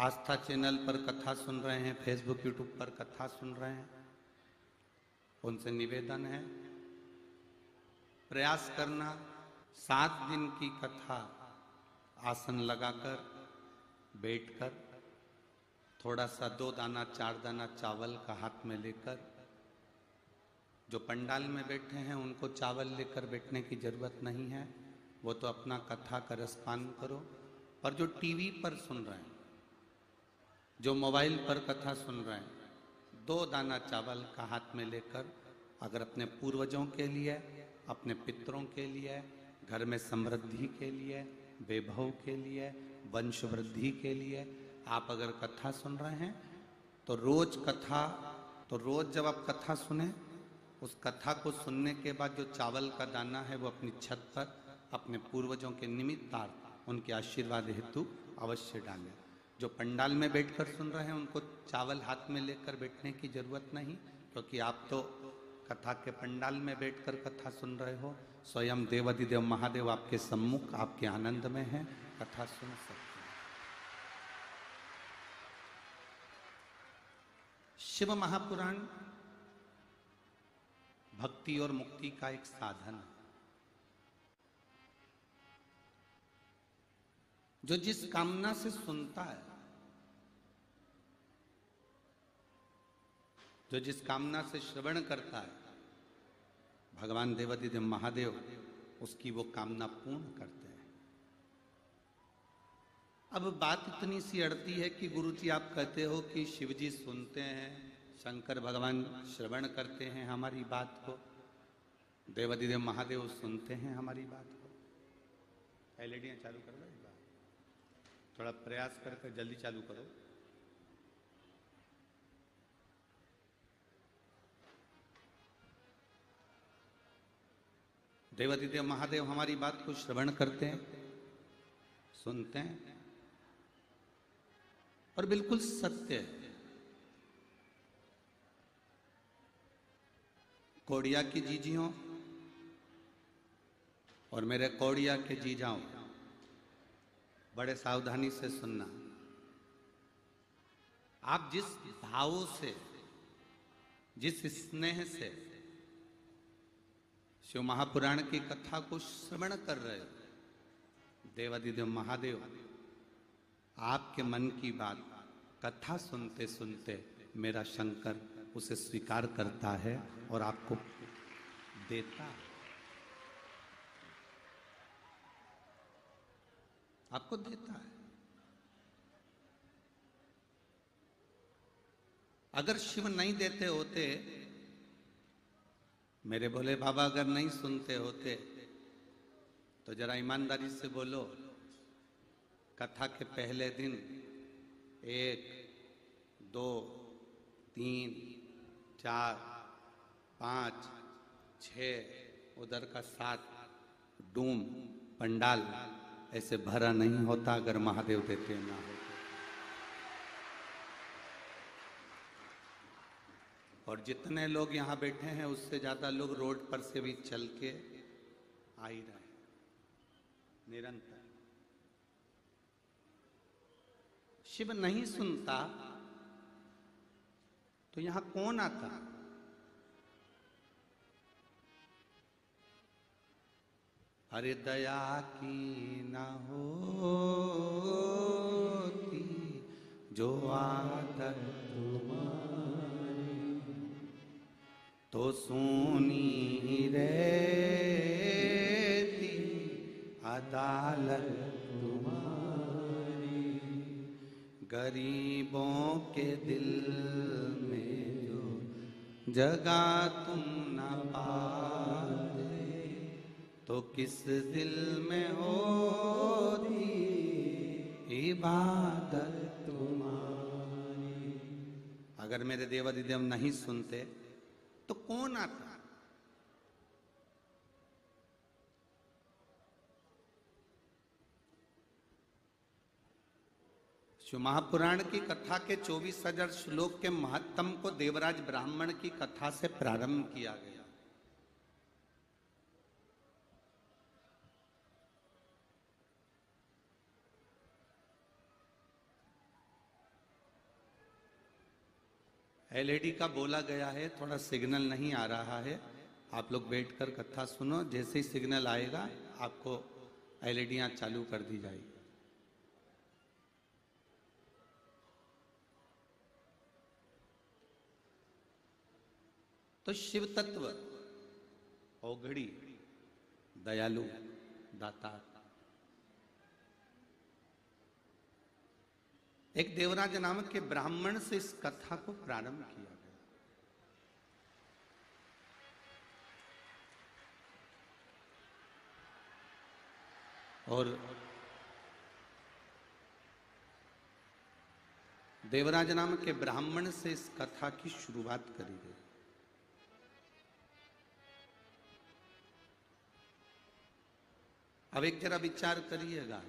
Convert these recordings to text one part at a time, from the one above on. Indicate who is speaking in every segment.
Speaker 1: आस्था channel पर कथा सुन रहे हैं, फेसबुक यूट्यूब पर कथा सुन रहे हैं, उनसे निवेदन है प्रयास करना 7 दिन की कथा आसन लगाकर बैठकर थोड़ा सा 2 दाना 4 दाना चावल का हाथ में लेकर, जो पंडाल में बैठे हैं उनको चावल लेकर बैठने की जरूरत नहीं है, वो तो अपना कथा का रसपान करो। पर जो टीवी पर सुन रहे हैं, जो मोबाइल पर कथा सुन रहे हैं, 2 दाना चावल का हाथ में लेकर अगर अपने पूर्वजों के लिए, अपने पितरों के लिए, घर में समृद्धि के लिए, वैभव के लिए, वंश वृद्धि के लिए आप अगर कथा सुन रहे हैं तो रोज जब आप कथा सुने, उस कथा को सुनने के बाद जो चावल का दाना है वो अपनी छत पर अपने पूर्वजों के निमित्तार्थ उनके आशीर्वाद हेतु अवश्य डालें। जो पंडाल में बैठकर सुन रहे हैं उनको चावल हाथ में लेकर बैठने की जरूरत नहीं, क्योंकि आप तो कथा के पंडाल में बैठकर कथा सुन रहे हो। स्वयं देवाधिदेव महादेव आपके सम्मुख आपके आनंद में है, कथा सुन सकते हैं। शिव महापुराण भक्ति और मुक्ति का एक साधन है। जो जिस कामना से सुनता है, जो जिस कामना से श्रवण करता है, भगवान देवाधिदेव महादेव उसकी वो कामना पूर्ण करते हैं। अब बात इतनी सी अड़ती है कि गुरुजी आप कहते हो कि शिवजी सुनते हैं, शंकर भगवान श्रवण करते हैं हमारी बात को, देवाधिदेव महादेव सुनते हैं हमारी बात को। एलईडी चालू कर दो, थोड़ा प्रयास करके जल्दी चालू करो। देवाधिदेव महादेव हमारी बात को श्रवण करते हैं, सुनते हैं और बिल्कुल सत्य है। कोड़िया की जीजियों और मेरे कोड़िया के जीजाओं, बड़े सावधानी से सुनना। आप जिस भाव से, जिस स्नेह से शिव महापुराण की कथा को श्रवण कर रहे हो, देवाधिदेव महादेव आपके मन की बात कथा सुनते सुनते मेरा शंकर उसे स्वीकार करता है और आपको देता है, आपको देता है। अगर शिव नहीं देते होते, मेरे भोले बाबा अगर नहीं सुनते होते, तो जरा ईमानदारी से बोलो, कथा के पहले दिन 1 2 3 4 5 6 उधर का 7 डूम पंडाल ऐसे भरा नहीं होता अगर महादेव देते ना होते। और जितने लोग यहाँ बैठे हैं उससे ज्यादा लोग रोड पर से भी चल के आ ही रहे निरंतर। शिव नहीं सुनता तो यहां कौन आता? अरे दया की ना होती जो आदत तुम्हारी, तो सुनी रहती अदालत तुम्हारी। गरीबों के दिल में जो जगह तुम न पाते, तो किस दिल में होती इबादत तुम्हारी। अगर मेरे देवाधिदेव नहीं सुनते तो कौन आता? शिव महापुराण की कथा के 24,000 श्लोक के महत्तम को देवराज ब्राह्मण की कथा से प्रारंभ किया गया। एलईडी का बोला गया है, थोड़ा सिग्नल नहीं आ रहा है। आप लोग बैठकर कथा सुनो, जैसे ही सिग्नल आएगा आपको एलईडियां चालू कर दी जाएगी। तो शिव तत्व औघड़ी, दयालु, दाता। एक देवराज नामक के ब्राह्मण से इस कथा को प्रारंभ किया गया। और देवराज नामक के ब्राह्मण से इस कथा की शुरुआत करी गई। अब एक जरा विचार करिएगा,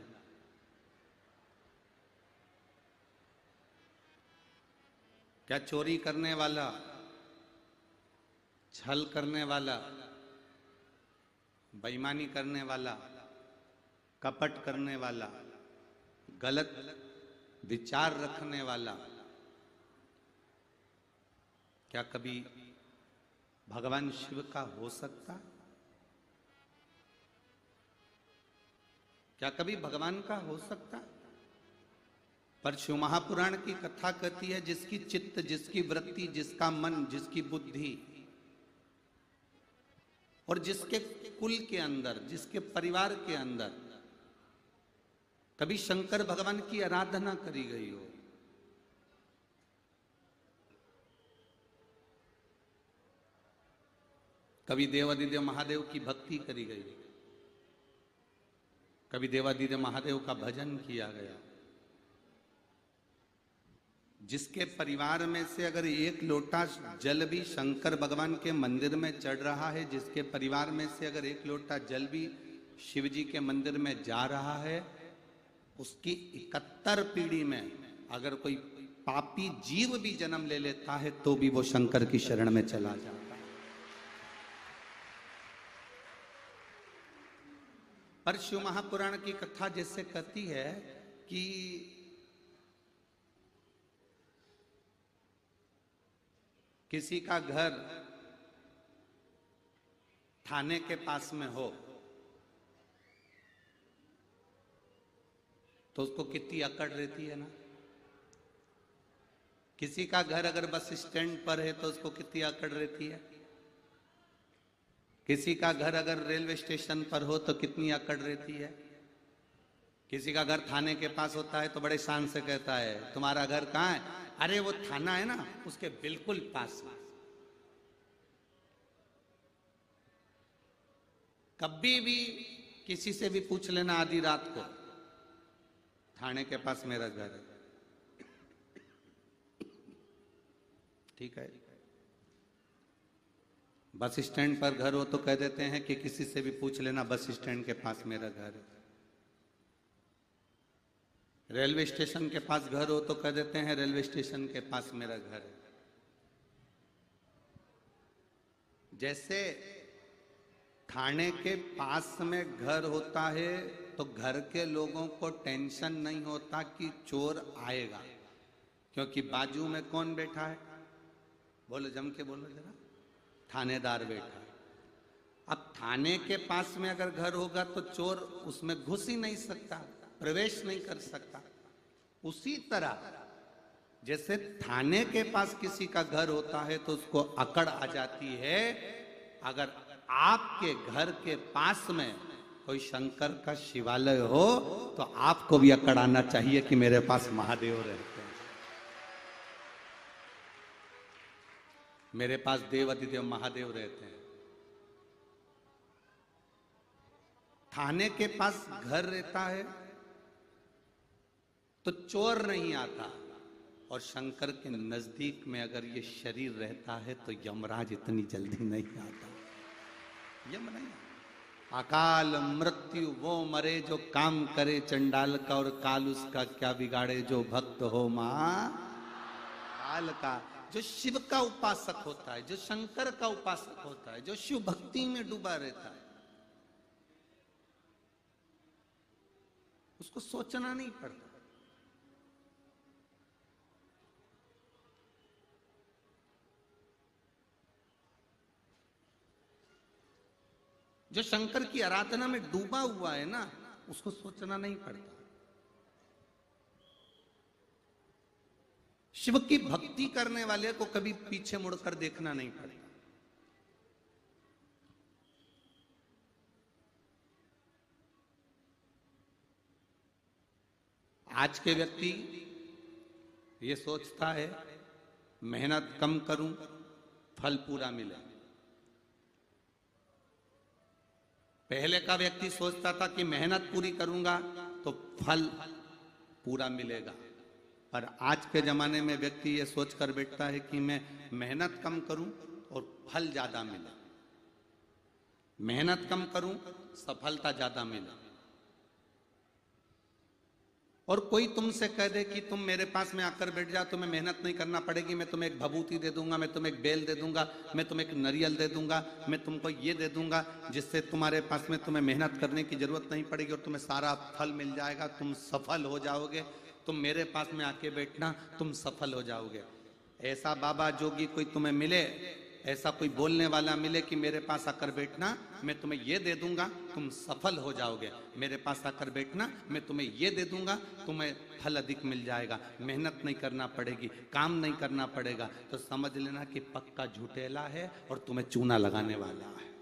Speaker 1: क्या चोरी करने वाला, छल करने वाला, बेईमानी करने वाला, कपट करने वाला, गलत विचार रखने वाला, क्या कभी भगवान शिव का हो सकता? क्या कभी भगवान का हो सकता? पर शिव महापुराण की कथा कहती है, जिसकी चित्त, जिसकी वृत्ति, जिसका मन, जिसकी बुद्धि और जिसके कुल के अंदर, जिसके परिवार के अंदर कभी शंकर भगवान की आराधना करी गई हो, कभी देवादिदेव महादेव की भक्ति करी गई, कभी देवादिदेव महादेव का भजन किया गया, जिसके परिवार में से अगर एक लोटा जल भी शंकर भगवान के मंदिर में चढ़ रहा है, जिसके परिवार में से अगर एक लोटा जल भी शिव जी के मंदिर में जा रहा है, उसकी 71 पीढ़ी में अगर कोई पापी जीव भी जन्म ले लेता है तो भी वो शंकर की शरण में चला जाता है। पर शिव महापुराण की कथा जैसे कहती है कि किसी का घर थाने के पास में हो तो उसको कितनी अकड़ रहती है ना। किसी का घर अगर बस स्टैंड पर है तो उसको कितनी अकड़ रहती है। किसी का घर अगर रेलवे स्टेशन पर हो तो कितनी अकड़ रहती है। किसी का घर थाने के पास होता है तो बड़े शान से कहता है, तुम्हारा घर कहाँ है? अरे वो थाना है ना, उसके बिल्कुल पास में। कभी भी किसी से भी पूछ लेना आधी रात को, थाने के पास मेरा घर है, ठीक है। बस स्टैंड पर घर हो तो कह देते हैं कि किसी से भी पूछ लेना, बस स्टैंड के पास मेरा घर है। रेलवे स्टेशन के पास घर हो तो कह देते हैं रेलवे स्टेशन के पास मेरा घर है। जैसे थाने के पास में घर होता है तो घर के लोगों को टेंशन नहीं होता कि चोर आएगा, क्योंकि बाजू में कौन बैठा है? बोलो, जम के बोलो जरा। थानेदार बैठा है। अब थाने के पास में अगर घर होगा तो चोर उसमें घुस ही नहीं सकता, प्रवेश नहीं कर सकता। उसी तरह जैसे थाने के पास किसी का घर होता है तो उसको अकड़ आ जाती है, अगर आपके घर के पास में कोई शंकर का शिवालय हो तो आपको भी अकड़ आना चाहिए कि मेरे पास महादेव रहते हैं, मेरे पास देवादिदेव महादेव रहते हैं। थाने के पास घर रहता है तो चोर नहीं आता, और शंकर के नजदीक में अगर ये शरीर रहता है तो यमराज इतनी जल्दी नहीं आता। यम नहीं, अकाल मृत्यु वो मरे जो काम करे चंडाल का, और काल उसका क्या बिगाड़े जो भक्त हो मां काल का। जो शिव का उपासक होता है, जो शंकर का उपासक होता है, जो शिव भक्ति में डूबा रहता है, उसको सोचना नहीं पड़ता। जो शंकर की आराधना में डूबा हुआ है ना, उसको सोचना नहीं पड़ता। शिव की भक्ति करने वाले को कभी पीछे मुड़कर देखना नहीं पड़ता। आज के व्यक्ति ये सोचता है मेहनत कम करूं, फल पूरा मिले। पहले का व्यक्ति सोचता था कि मेहनत पूरी करूंगा तो फल पूरा मिलेगा। पर आज के जमाने में व्यक्ति ये सोचकर बैठता है कि मैं मेहनत कम करूं और फल ज्यादा मिले। मेहनत कम करूं, सफलता ज्यादा मिले। और कोई तुमसे कह दे कि तुम मेरे पास में आकर बैठ जाओ, तुम्हें मेहनत नहीं करना पड़ेगी, मैं तुम्हें एक भभूति दे दूंगा, मैं तुम्हें एक बेल दे दूंगा, मैं तुम्हें एक नरियल दे दूंगा, मैं तुमको ये दे दूंगा जिससे तुम्हारे पास में तुम्हें मेहनत करने की जरूरत नहीं पड़ेगी और तुम्हें सारा फल मिल जाएगा, तुम सफल हो जाओगे, तुम मेरे पास में आके बैठना, तुम सफल हो जाओगे। ऐसा बाबा जोगी कोई तुम्हें मिले, ऐसा कोई बोलने वाला मिले कि मेरे पास आकर बैठना, मैं तुम्हें ये दे दूंगा, तुम सफल हो जाओगे, मेरे पास आकर बैठना, मैं तुम्हें ये दे दूंगा, तुम्हें फल अधिक मिल जाएगा, मेहनत नहीं करना पड़ेगी, काम नहीं करना पड़ेगा, तो समझ लेना कि पक्का झूठेला है और तुम्हें चूना लगाने वाला है।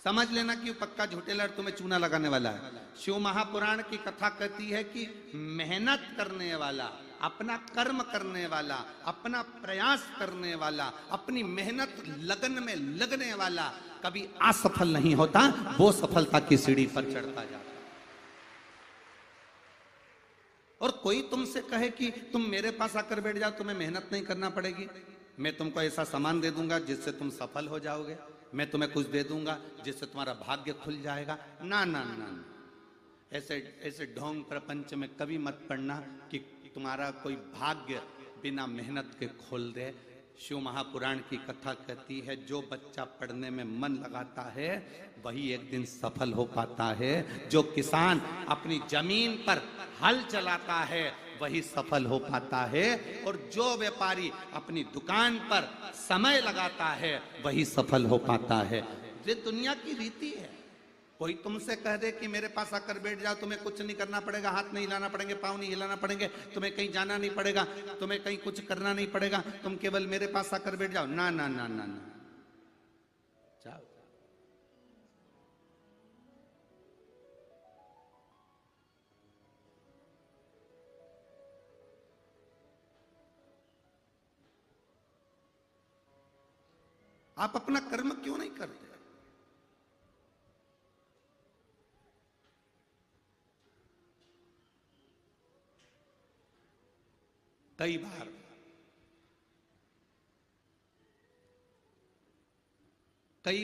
Speaker 1: समझ लेना कि पक्का झूठेला और तुम्हें चूना लगाने वाला है। शिव महापुराण की कथा कहती है कि मेहनत करने वाला, अपना कर्म करने वाला, अपना प्रयास करने वाला, अपनी मेहनत लगन में लगने वाला कभी असफल नहीं होता, वो सफलता की सीढ़ी पर चढ़ता जाता। और कोई तुमसे कहे कि तुम मेरे पास आकर बैठ जाओ, तुम्हें मेहनत नहीं करना पड़ेगी, मैं तुमको ऐसा सामान दे दूंगा जिससे तुम सफल हो जाओगे, मैं तुम्हें कुछ दे दूंगा जिससे तुम्हारा भाग्य खुल जाएगा, ना ना ना ना, ऐसे ऐसे ढोंग प्रपंच में कभी मत पड़ना कि तुम्हारा कोई भाग्य बिना मेहनत के खोल दे। शिव महापुराण की कथा कहती है जो बच्चा पढ़ने में मन लगाता है वही एक दिन सफल हो पाता है, जो किसान अपनी जमीन पर हल चलाता है वही सफल हो पाता है, और जो व्यापारी अपनी दुकान पर समय लगाता है वही सफल हो पाता है। ये दुनिया की रीति है। कोई तुमसे कह दे कि मेरे पास आकर बैठ जाओ, तुम्हें कुछ नहीं करना पड़ेगा, हाथ नहीं हिलाना पड़ेंगे, पाँव नहीं हिलाना पड़ेंगे, तुम्हें कहीं जाना नहीं पड़ेगा, तुम्हें कहीं कुछ करना नहीं पड़ेगा, तुम केवल मेरे पास आकर बैठ जाओ, ना ना ना ना ना, जाओ। आप अपना कर्म क्यों नहीं करते? कई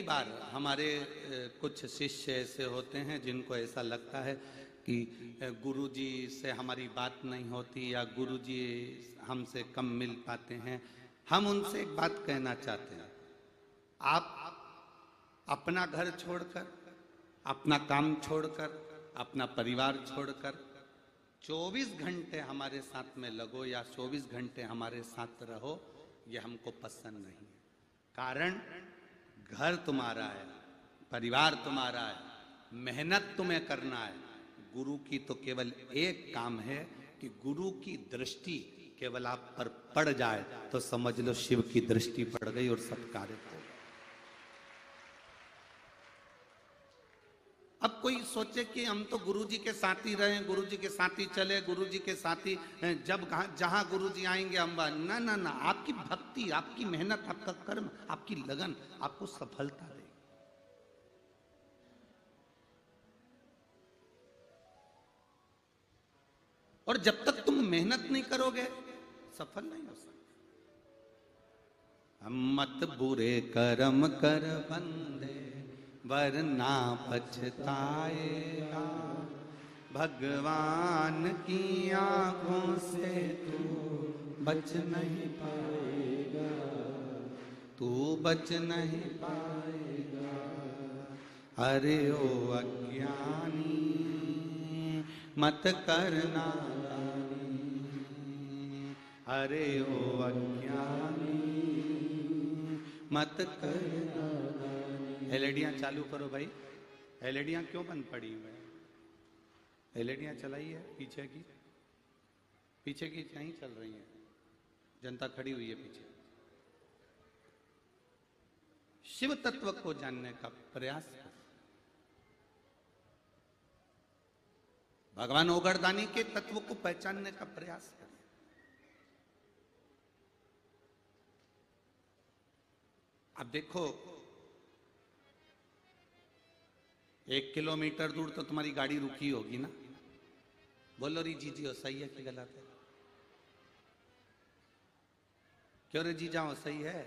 Speaker 1: बार हमारे कुछ शिष्य ऐसे होते हैं जिनको ऐसा लगता है कि गुरुजी से हमारी बात नहीं होती या गुरुजी हमसे कम मिल पाते हैं। हम उनसे एक बात कहना चाहते हैं, आप अपना घर छोड़कर, अपना काम छोड़कर, अपना परिवार छोड़कर 24 घंटे हमारे साथ में लगो या 24 घंटे हमारे साथ रहो, ये हमको पसंद नहीं है। कारण घर तुम्हारा है, परिवार तुम्हारा है, मेहनत तुम्हें करना है। गुरु की तो केवल एक काम है कि गुरु की दृष्टि केवल आप पर पड़ जाए तो समझ लो शिव की दृष्टि पड़ गई और सब कार्य हो गए। अब कोई सोचे कि हम तो गुरुजी के साथ ही रहे, गुरुजी के साथ ही चले, गुरुजी के साथ ही जब जहां गुरुजी आएंगे हम, ना ना ना, आपकी भक्ति, आपकी मेहनत, आपका कर्म, आपकी लगन आपको सफलता देगी। और जब तक तुम मेहनत नहीं करोगे सफल नहीं हो सकते। हम मत बुरे कर्म कर बंदे वरना पछताएगा, भगवान की आंखों से तू बच नहीं पाएगा, तू बच नहीं पाएगा। अरे ओ अज्ञानी मत करना दानी, अरे ओ अज्ञानी मत कर। एलईडियां चालू करो भाई। एलईडियां क्यों बंद पड़ी हुई है? एलईडियां चलाई है पीछे की, पीछे की नहीं चल रही है, जनता खड़ी हुई है पीछे। शिव तत्व को जानने का प्रयास कर। भगवान ओगरदानी के तत्व को पहचानने का प्रयास कर। अब देखो, 1 किलोमीटर दूर तो तुम्हारी गाड़ी रुकी होगी ना? बोलो री जी हो, सही है कि गलत है? क्यों रे जी जाओ, सही है?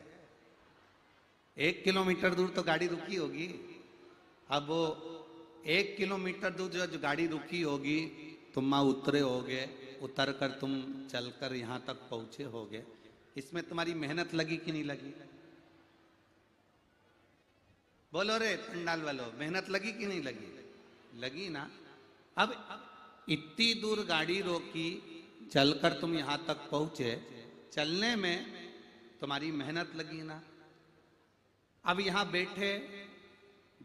Speaker 1: 1 किलोमीटर दूर तो गाड़ी रुकी होगी। अब वो 1 किलोमीटर दूर जो गाड़ी रुकी होगी, तुम वहां उतरे होगे, उतर कर तुम चलकर यहां तक पहुंचे होगे, इसमें तुम्हारी मेहनत लगी कि नहीं लगी? बोलो रे पंडाल वालों, मेहनत लगी कि नहीं लगी? लगी ना। अब इतनी दूर गाड़ी रोकी, चलकर तुम यहां तक पहुंचे, चलने में तुम्हारी मेहनत लगी ना। अब यहां बैठे,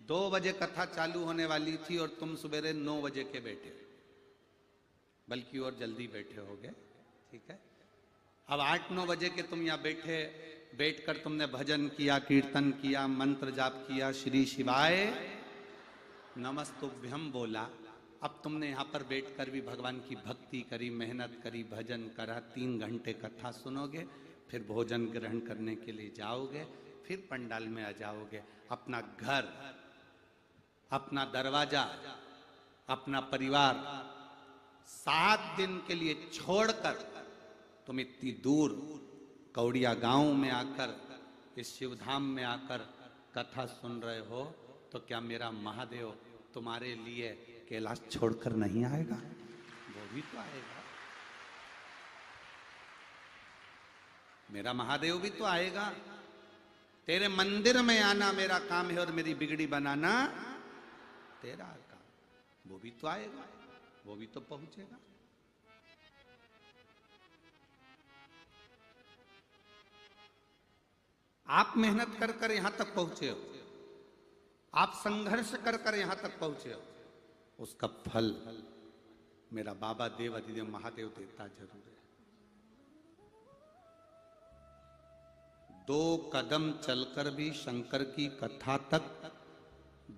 Speaker 1: 2 बजे कथा चालू होने वाली थी और तुम सवेरे 9 बजे के बैठे, बल्कि और जल्दी बैठे होगे, ठीक है। अब 8-9 बजे के तुम यहां बैठे, बैठकर तुमने भजन किया, कीर्तन किया, मंत्र जाप किया, श्री शिवाय नमस्तुभ्यम बोला। अब तुमने यहाँ पर बैठकर भी भगवान की भक्ति करी, मेहनत करी, भजन करा, 3 घंटे कथा सुनोगे, फिर भोजन ग्रहण करने के लिए जाओगे, फिर पंडाल में आ जाओगे। अपना घर, अपना दरवाजा, अपना परिवार 7 दिन के लिए छोड़कर तुम इतनी दूर कौड़िया गांव में आकर, इस शिवधाम में आकर कथा सुन रहे हो, तो क्या मेरा महादेव तुम्हारे लिए कैलाश छोड़कर नहीं आएगा? वो भी तो आएगा। मेरा महादेव भी तो आएगा। तेरे मंदिर में आना मेरा काम है और मेरी बिगड़ी बनाना तेरा काम। वो भी तो आएगा, वो भी तो पहुंचेगा। आप मेहनत कर कर यहां तक पहुंचे हो, आप संघर्ष कर कर यहां तक पहुंचे हो, उसका फल मेरा बाबा देव अधिदेव महादेव देता जरूर है। 2 कदम चलकर भी शंकर की कथा तक,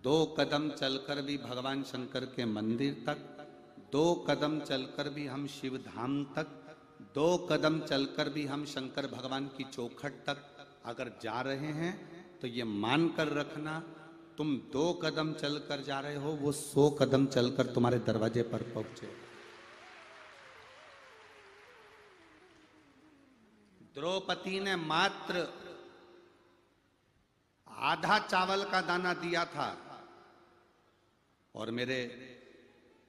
Speaker 1: 2 कदम चलकर भी भगवान शंकर के मंदिर तक, 2 कदम चलकर भी हम शिव धाम तक, 2 कदम चलकर भी हम शंकर भगवान की चौखट तक अगर जा रहे हैं, तो ये मानकर रखना, तुम 2 कदम चलकर जा रहे हो, वो 100 कदम चलकर तुम्हारे दरवाजे पर पहुंचे। द्रौपदी ने मात्र आधा चावल का दाना दिया था और मेरे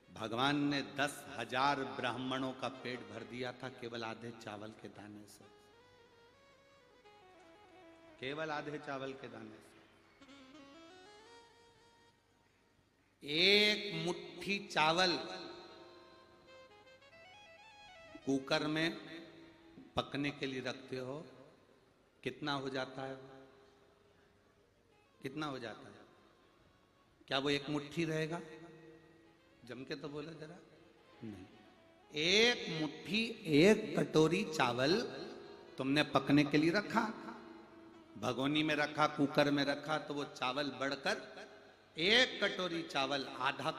Speaker 1: भगवान ने 10,000 ब्राह्मणों का पेट भर दिया था केवल आधे चावल के दाने से, केवल आधे चावल के दाने से। 1 मुट्ठी चावल कुकर में पकने के लिए रखते हो, कितना हो जाता है? कितना हो जाता है? क्या वो 1 मुट्ठी रहेगा? जम के तो बोलो जरा। नहीं, 1 मुट्ठी, 1 कटोरी चावल तुमने पकने के लिए रखा, भगोनी में रखा, कुकर में रखा, तो वो चावल बढ़कर 1 कटोरी चावल आधा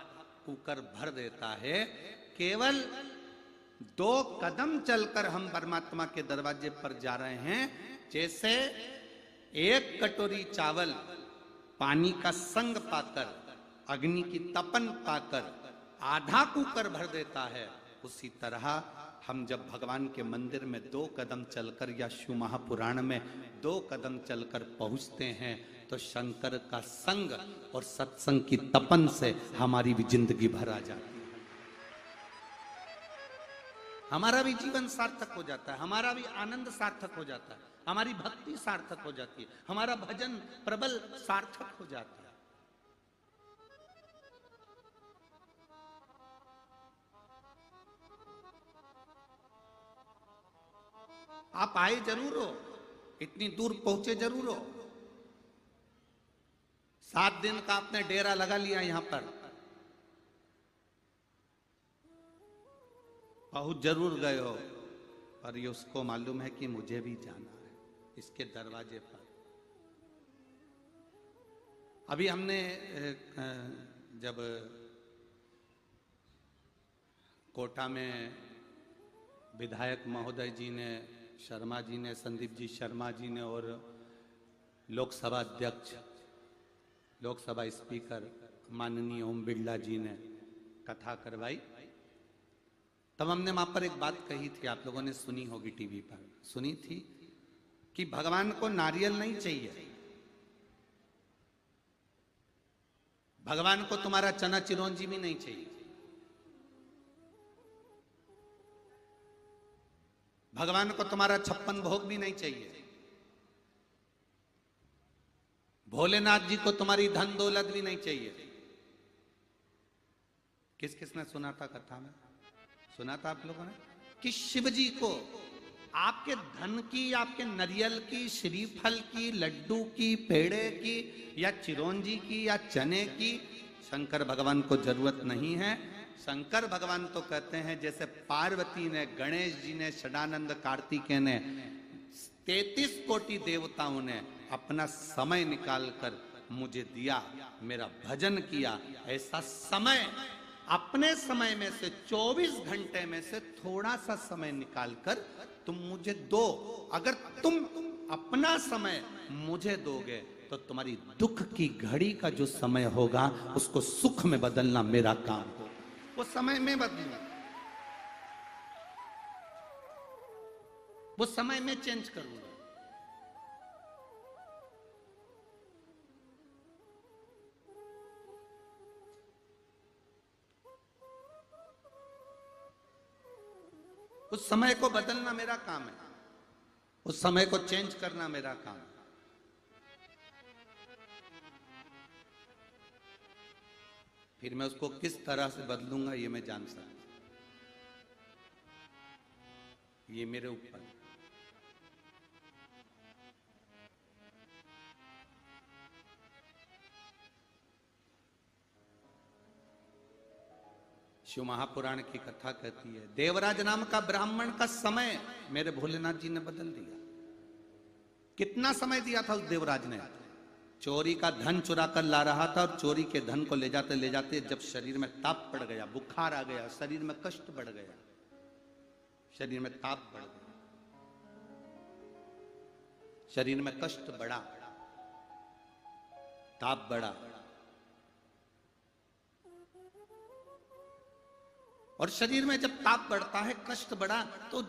Speaker 1: कुकर भर देता है। केवल 2 कदम चलकर हम परमात्मा के दरवाजे पर जा रहे हैं। जैसे 1 कटोरी चावल पानी का संग पाकर, अग्नि की तपन पाकर आधा कुकर भर देता है, उसी तरह हम जब भगवान के मंदिर में 2 कदम चलकर या शिव महापुराण में 2 कदम चलकर पहुंचते हैं, तो शंकर का संग और सत्संग की तपन से हमारी भी जिंदगी भर आ जाती है। हमारा भी जीवन सार्थक हो जाता है, हमारा भी आनंद सार्थक हो जाता है, हमारी भक्ति सार्थक हो जाती है, हमारा भजन प्रबल सार्थक हो जाता है। आप आए जरूर हो, इतनी दूर पहुंचे जरूर हो, 7 दिन का आपने डेरा लगा लिया यहां पर, बहुत जरूर गए हो, पर ये उसको मालूम है कि मुझे भी जाना है इसके दरवाजे पर। अभी हमने जब कोटा में विधायक महोदय जी ने, शर्मा जी ने, संदीप जी शर्मा जी ने और लोकसभा अध्यक्ष, लोकसभा स्पीकर माननीय ओम बिरला जी ने कथा करवाई, तब हमने वहां पर एक बात कही थी, आप लोगों ने सुनी होगी, टीवी पर सुनी थी, कि भगवान को नारियल नहीं चाहिए, भगवान को तुम्हारा चना चिरौंजी भी नहीं चाहिए, भगवान को तुम्हारा 56 भोग भी नहीं चाहिए, भोलेनाथ जी को तुम्हारी धन दौलत भी नहीं चाहिए। किस किसने सुना था कथा में? सुना था आप लोगों ने कि शिव जी को आपके धन की, आपके नारियल की, श्रीफल की, लड्डू की, पेड़े की, या चिरौंजी की, या चने की शंकर भगवान को जरूरत नहीं है। शंकर भगवान तो कहते हैं जैसे पार्वती ने, गणेश जी ने, षडानंद कार्तिकेय ने, 33 कोटि देवताओं ने अपना समय निकालकर मुझे दिया, मेरा भजन किया, ऐसा समय अपने समय में से 24 घंटे में से थोड़ा सा समय निकालकर तुम मुझे दो। अगर तुम अपना समय मुझे दोगे तो तुम्हारी दुख की घड़ी का जो समय होगा उसको सुख में बदलना मेरा काम हो, वो समय में बदलूं, वो समय में चेंज करूंगा। उस समय को बदलना मेरा काम है, उस समय को चेंज करना मेरा काम है। फिर मैं उसको किस तरह से बदलूंगा ये मैं जान सकता, ये मेरे ऊपर। शिव महापुराण की कथा कहती है, देवराज नाम का ब्राह्मण का समय मेरे भोलेनाथ जी ने बदल दिया। कितना समय दिया था उस देवराज ने? चोरी का धन चुरा कर ला रहा था और चोरी के धन को ले जाते जब शरीर में ताप पड़ गया, बुखार आ गया, शरीर में कष्ट बढ़ गया, शरीर में ताप बढ़ गया, शरीर में कष्ट बढ़ा, ताप बढ़ा, और शरीर में जब ताप बढ़ता है, कष्ट बढ़ा, तो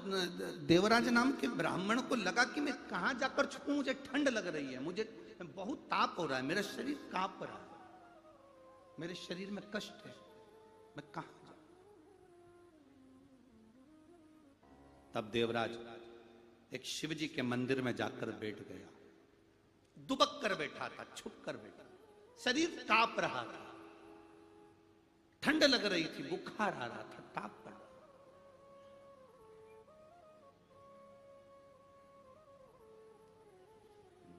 Speaker 1: देवराज नाम के ब्राह्मण को लगा कि मैं कहां जाकर छुपूं, मुझे ठंड लग रही है, मुझे बहुत ताप हो रहा है, मेरा शरीर कांप रहा है, मेरे शरीर में कष्ट है, मैं कहां जाऊं? तब देवराज एक शिव जी के मंदिर में जाकर बैठ गया, दुबक कर बैठा था, छुप कर बैठा, शरीर कांप रहा था, ठंड लग रही थी, बुखार आ रहा था, ताप पड़ रहा।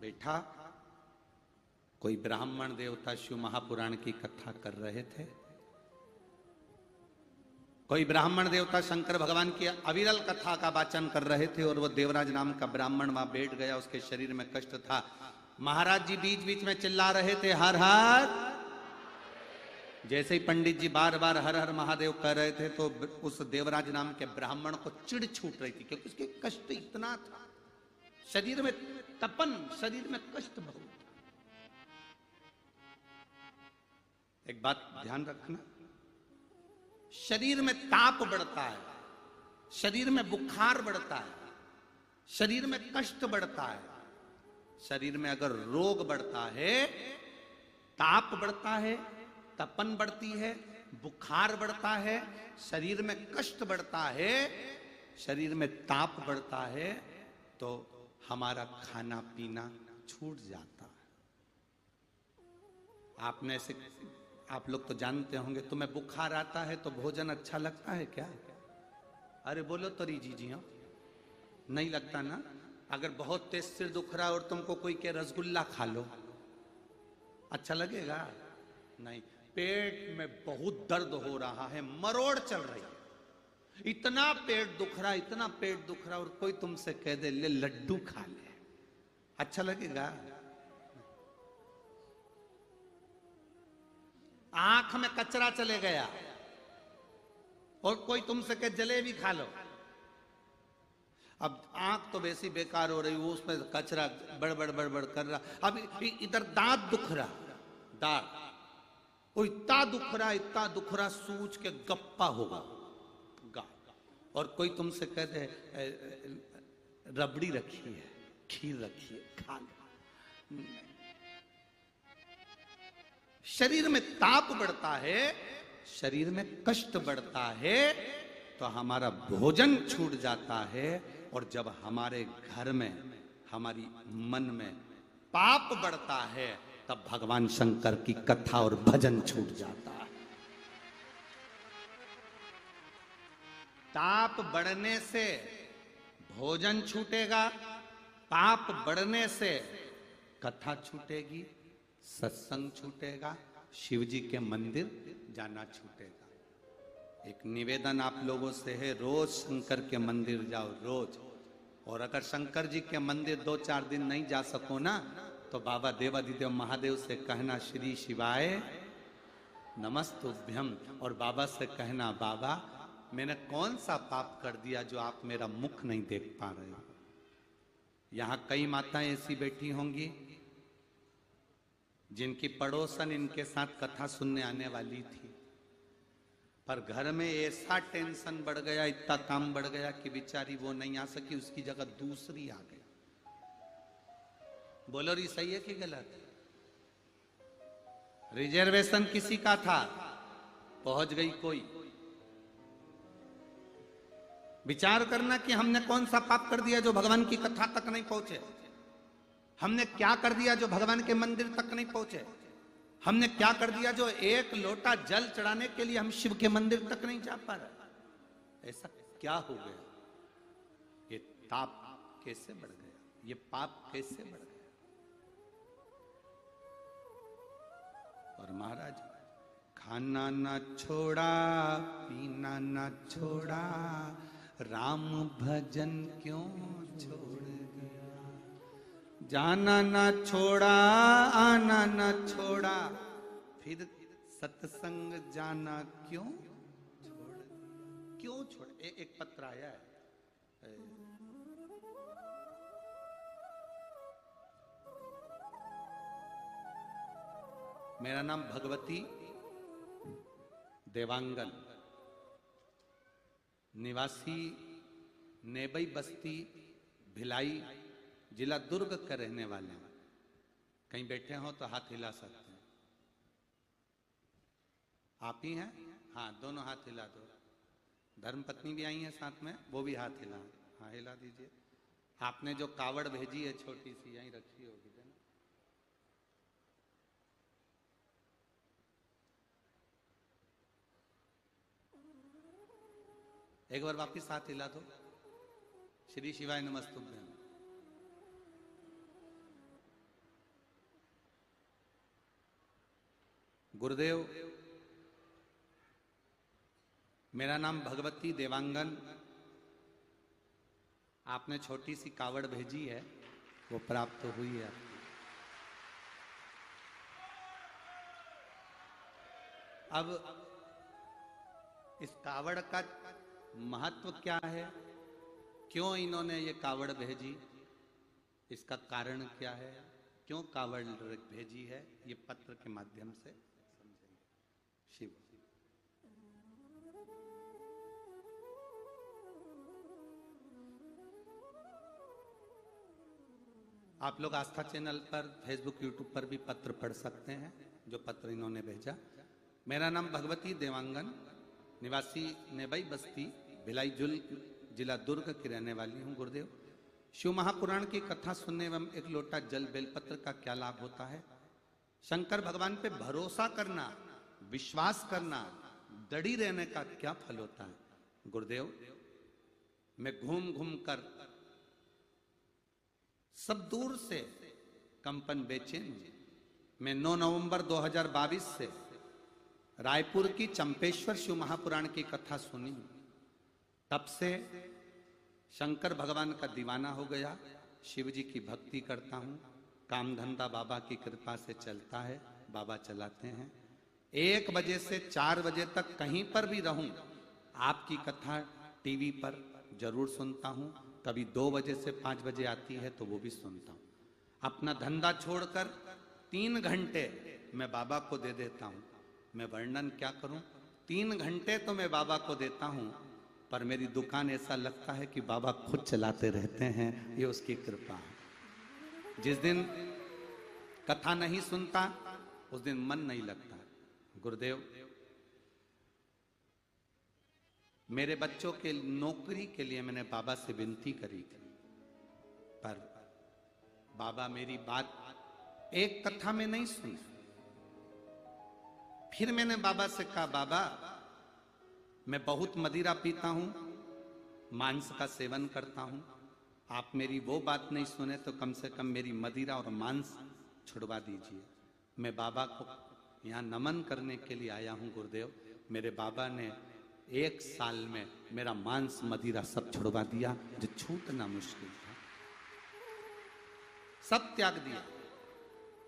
Speaker 1: बैठा, कोई ब्राह्मण देवता शिव महापुराण की कथा कर रहे थे, कोई ब्राह्मण देवता शंकर भगवान की अविरल कथा का वाचन कर रहे थे, और वो देवराज नाम का ब्राह्मण वहां बैठ गया, उसके शरीर में कष्ट था। महाराज जी बीच बीच में चिल्ला रहे थे, हर हर। जैसे ही पंडित जी बार बार हर हर महादेव कह रहे थे तो उस देवराज नाम के ब्राह्मण को चिढ़ छूट रही थी, क्योंकि उसके कष्ट इतना था, शरीर में तपन, शरीर में कष्ट बहुत। एक बात ध्यान रखना, शरीर में ताप बढ़ता है, शरीर में बुखार बढ़ता है, शरीर में कष्ट बढ़ता है, शरीर में अगर रोग बढ़ता है, ताप बढ़ता है, तपन बढ़ती है, बुखार बढ़ता है, शरीर में कष्ट बढ़ता है, शरीर में ताप बढ़ता है, तो हमारा खाना पीना छूट जाता है। आपने से, आप लोग तो जानते होंगे, तुम्हें बुखार आता है तो भोजन अच्छा लगता है क्या? अरे बोलो तो रीजी जी, हाँ, नहीं लगता ना। अगर बहुत तेज सिर दुख रहा और तुमको कोई के रसगुल्ला खा लो, अच्छा लगेगा? नहीं। पेट में बहुत दर्द हो रहा है, मरोड़ चल रही है, इतना पेट दुख रहा, इतना पेट दुख रहा, और कोई तुमसे कह दे ले लड्डू खा ले, अच्छा लगेगा? आंख में कचरा चले गया और कोई तुमसे कहे जलेबी खा लो, अब आंख तो वैसी बेकार हो रही, वो उसमें कचरा बड़बड़ बड़बड़ कर रहा, अब इधर दांत दुख रहा, दांत वो इतना दुख रहा, सूझ के गप्पा होगा गा, और कोई तुमसे कह दे रबड़ी रखी है, खीर रखी है, खा लो। शरीर में ताप बढ़ता है, शरीर में कष्ट बढ़ता है, तो हमारा भोजन छूट जाता है, और जब हमारे घर में, हमारी मन में पाप बढ़ता है, तब भगवान शंकर की कथा और भजन छूट जाता है। ताप बढ़ने से भोजन छूटेगा, पाप बढ़ने से कथा छूटेगी, सत्संग छूटेगा, शिव जी के मंदिर जाना छूटेगा। एक निवेदन आप लोगों से है, रोज शंकर के मंदिर जाओ, रोज। और अगर शंकर जी के मंदिर 2-4 दिन नहीं जा सको ना, तो बाबा देवादिदेव महादेव से कहना श्री शिवाय नमस्तुभ्यम, और बाबा से कहना बाबा मैंने कौन सा पाप कर दिया जो आप मेरा मुख नहीं देख पा रहे हो। यहां कई माताएं ऐसी बैठी होंगी जिनकी पड़ोसन इनके साथ कथा सुनने आने वाली थी, पर घर में ऐसा टेंशन बढ़ गया, इतना काम बढ़ गया कि बेचारी वो नहीं आ सकी, उसकी जगह दूसरी आ गई। बोलो री सही है कि गलत? रिजर्वेशन किसी का था, पहुंच गई कोई। विचार करना कि हमने कौन सा पाप कर दिया जो भगवान की कथा तक नहीं पहुंचे, हमने क्या कर दिया जो भगवान के मंदिर तक नहीं पहुंचे, हमने क्या कर दिया जो एक लोटा जल चढ़ाने के लिए हम शिव के मंदिर तक नहीं जा पा रहे। ऐसा क्या हो गया? ये ताप कैसे बढ़ गया, ये पाप कैसे बढ़ गया? और महाराज खाना ना छोड़ा, पीना ना छोड़ा, राम भजन क्यों छोड़ गया, जाना ना छोड़ा, आना ना छोड़ा, फिर सत्संग जाना क्यों छोड़, क्यों छोड़? एक पत्र आया है, मेरा नाम भगवती देवांगन, निवासी नेबई बस्ती भिलाई, जिला दुर्ग के रहने वाले हैं। कहीं बैठे हो तो हाथ हिला सकते हैं। आप ही हैं? हाँ, दोनों हाथ हिला दो। धर्मपत्नी भी आई है साथ में, वो भी हाथ हिला, हाँ हिला दीजिए। आपने जो कावड़ भेजी है छोटी सी, यहीं रखी होगी ना? एक बार वापिस हाथ हिला दो। श्री शिवाय नमस्तुभ्यम। गुरुदेव, मेरा नाम भगवती देवांगन, आपने छोटी सी कावड़ भेजी है, वो प्राप्त तो हुई है आपकी। अब इस कावड़ का महत्व क्या है, क्यों इन्होंने ये कावड़ भेजी, इसका कारण क्या है, क्यों कावड़ भेजी है, ये पत्र के माध्यम से समझेंगे। शिव आप लोग आस्था चैनल पर, फेसबुक, यूट्यूब पर भी पत्र पढ़ सकते हैं जो पत्र इन्होंने भेजा। मेरा नाम भगवती देवांगन, निवासी नेबई बस्ती भिलाई जिला दुर्ग की रहने वाली हूँ। गुरुदेव, शिव महापुराण की कथा सुनने एवं एक लोटा जल बेलपत्र का क्या लाभ होता है? शंकर भगवान पे भरोसा करना, विश्वास करना, दृढ़ रहने का क्या फल होता है? गुरुदेव, मैं घूम घूम कर सब दूर से कंपन बेचैन हूं, मैं 9 नवंबर 2022 से रायपुर की चंपेश्वर शिव महापुराण की कथा सुनी। तब से शंकर भगवान का दीवाना हो गया, शिव जी की भक्ति करता हूँ। काम धंधा बाबा की कृपा से चलता है, बाबा चलाते हैं। 1 बजे से 4 बजे तक कहीं पर भी रहूं, आपकी कथा टीवी पर जरूर सुनता हूं। कभी 2 बजे से 5 बजे आती है तो वो भी सुनता हूं। अपना धंधा छोड़कर 3 घंटे मैं बाबा को दे देता हूं। मैं वर्णन क्या करूं, 3 घंटे तो मैं बाबा को देता हूं, पर मेरी दुकान ऐसा लगता है कि बाबा खुद चलाते रहते हैं। ये उसकी कृपा है। जिस दिन कथा नहीं सुनता उस दिन मन नहीं लगता। गुरुदेव, मेरे बच्चों के नौकरी के लिए मैंने बाबा से विनती करी थी, पर बाबा मेरी बात एक कथा में नहीं सुनी। फिर मैंने बाबा से कहा, बाबा मैं बहुत मदिरा पीता हूं, मांस का सेवन करता हूं, आप मेरी वो बात नहीं सुने तो कम से कम मेरी मदिरा और मांस छुड़वा दीजिए। मैं बाबा को यहाँ नमन करने के लिए आया हूं। गुरुदेव, मेरे बाबा ने 1 साल में मेरा मांस मदिरा सब छुड़वा दिया, जो छूटना मुश्किल था, सब त्याग दिया।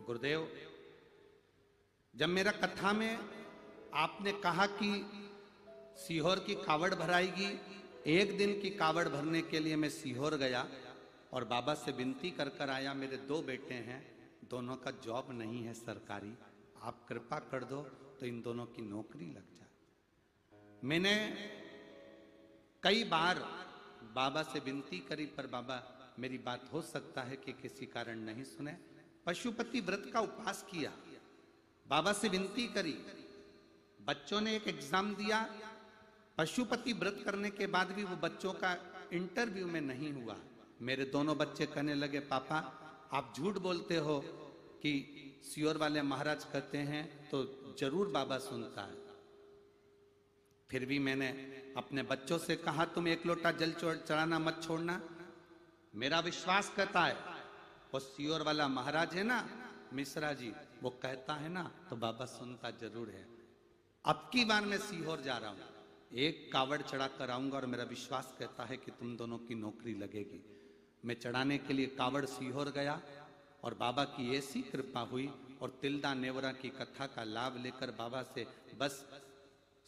Speaker 1: गुरुदेव, जब मेरा कथा में आपने कहा कि सीहोर की कावड़ भराएगी, 1 दिन की कावड़ भरने के लिए मैं सीहोर गया और बाबा से विनती कर कर आया। मेरे 2 बेटे हैं, दोनों का जॉब नहीं है सरकारी, आप कृपा कर दो तो इन दोनों की नौकरी लग जाए। मैंने कई बार बाबा से विनती करी, पर बाबा मेरी बात हो सकता है कि किसी कारण नहीं सुने। पशुपति व्रत का उपवास किया, बाबा से विनती करी, बच्चों ने एक एग्जाम दिया। पशुपति व्रत करने के बाद भी वो बच्चों का इंटरव्यू में नहीं हुआ। मेरे दोनों बच्चे कहने लगे, पापा आप झूठ बोलते हो कि सियोर वाले महाराज कहते हैं तो जरूर बाबा सुनता है। फिर भी मैंने अपने बच्चों से कहा, तुम 1 लोटा जल चढ़ाना मत छोड़ना। मेरा विश्वास कहता है वो सियोर वाला महाराज है ना, मिश्रा जी, वो कहता है ना तो बाबा सुनता जरूर है। अब की बार मैं सीहोर जा रहा हूं, 1 कावड़ चढ़ा कर आऊंगा और मेरा विश्वास कहता है कि तुम दोनों की नौकरी लगेगी। मैं चढ़ाने के लिए कावड़ सीहोर गया और बाबा की ऐसी कृपा हुई और तिल्दा नेवरा की कथा का लाभ लेकर बाबा से बस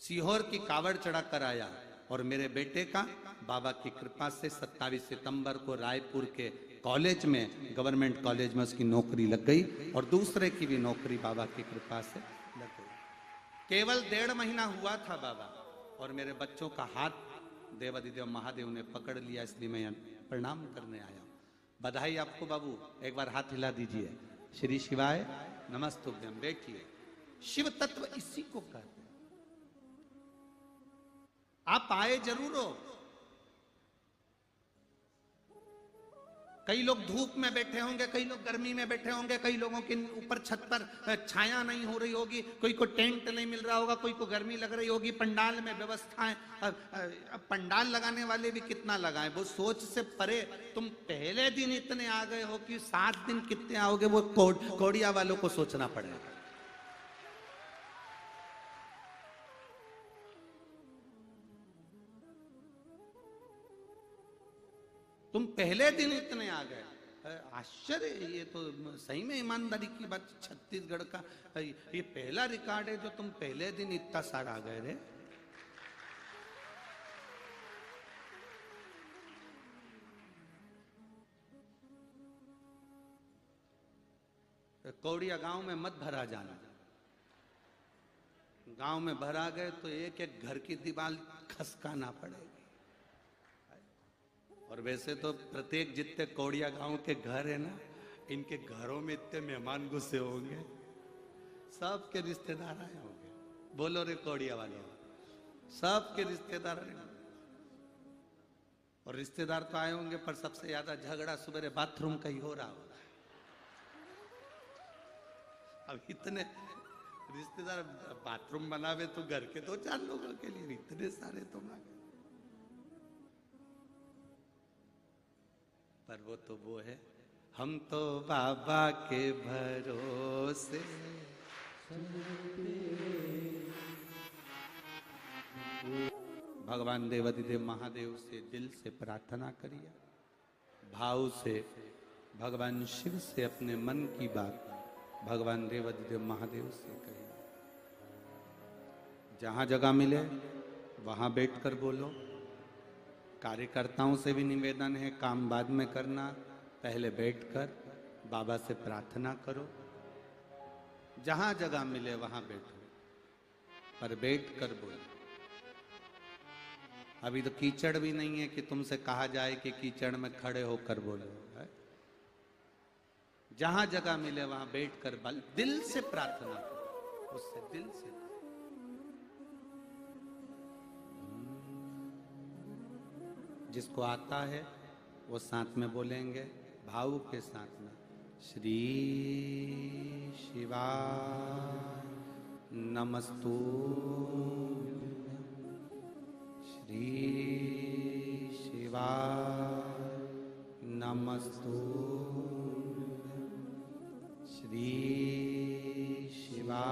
Speaker 1: सीहोर की कावड़ चढ़ा कर आया। और मेरे बेटे का बाबा की कृपा से 27 सितंबर को रायपुर के कॉलेज में, गवर्नमेंट कॉलेज में उसकी नौकरी लग गई और दूसरे की भी नौकरी बाबा की कृपा से लग गई। केवल 1.5 महीना हुआ था बाबा, और मेरे बच्चों का हाथ देवादिदेव महादेव ने पकड़ लिया, इसलिए मैं प्रणाम करने आया। बधाई आपको बाबू, एक बार हाथ हिला दीजिए। श्री शिवाय नमस्तुभ्यम। बैठिए। शिव तत्व इसी को कहते हैं। आप आए जरूर हो। कई लोग धूप में बैठे होंगे, कई लोग गर्मी में बैठे होंगे, कई लोगों के ऊपर छत पर छाया नहीं हो रही होगी, कोई को टेंट नहीं मिल रहा होगा, कोई को गर्मी लग रही होगी, पंडाल में व्यवस्थाएं। अब पंडाल लगाने वाले भी कितना लगाएं, वो सोच से परे। तुम पहले दिन इतने आ गए हो कि 7 दिन कितने आओगे, वो कोड़िया वालों को सोचना पड़ेगा। तुम पहले दिन इतने आ गए, आश्चर्य। ये तो सही में ईमानदारी की बात। छत्तीसगढ़ का ये पहला रिकॉर्ड है जो तुम पहले दिन इतना सारा आ गए रे। कौड़िया गांव में मत भरा जाना। गांव में भरा गए तो एक एक घर की दीवार खसकाना पड़ेगी। और वैसे तो प्रत्येक जितने कौड़िया गांव के घर है ना, इनके घरों में इतने मेहमान घुसे होंगे, सबके रिश्तेदार आए होंगे। बोलो रे कौड़िया वाले, सबके रिश्तेदार आए होंगे। और रिश्तेदार तो आए होंगे, पर सबसे ज्यादा झगड़ा सुबह बाथरूम का ही हो रहा होगा। अब इतने रिश्तेदार बाथरूम बनावे तो घर के 2-4 लोगों के लिए, इतने सारे तो ना। पर वो तो वो है, हम तो बाबा के भरोसे भगवान देवाधिदेव महादेव से दिल से प्रार्थना करिए, भाव से भगवान शिव से अपने मन की बात भगवान देवाधिदेव महादेव से कहिए। जहां जगह मिले वहां बैठकर बोलो। कार्यकर्ताओं से भी निवेदन है, काम बाद में करना, पहले बैठकर बाबा से प्रार्थना करो। जहां जगह मिले वहां बैठो, पर बैठकर बोलो। अभी तो कीचड़ भी नहीं है कि तुमसे कहा जाए कि कीचड़ में खड़े होकर बोलो है? जहां जगह मिले वहां बैठकर दिल से प्रार्थना करो, उससे दिल से। जिसको आता है वो साथ में बोलेंगे, भाव के साथ में। श्री शिवा नमस्तु, श्री शिवा नमस्तु, श्री शिवा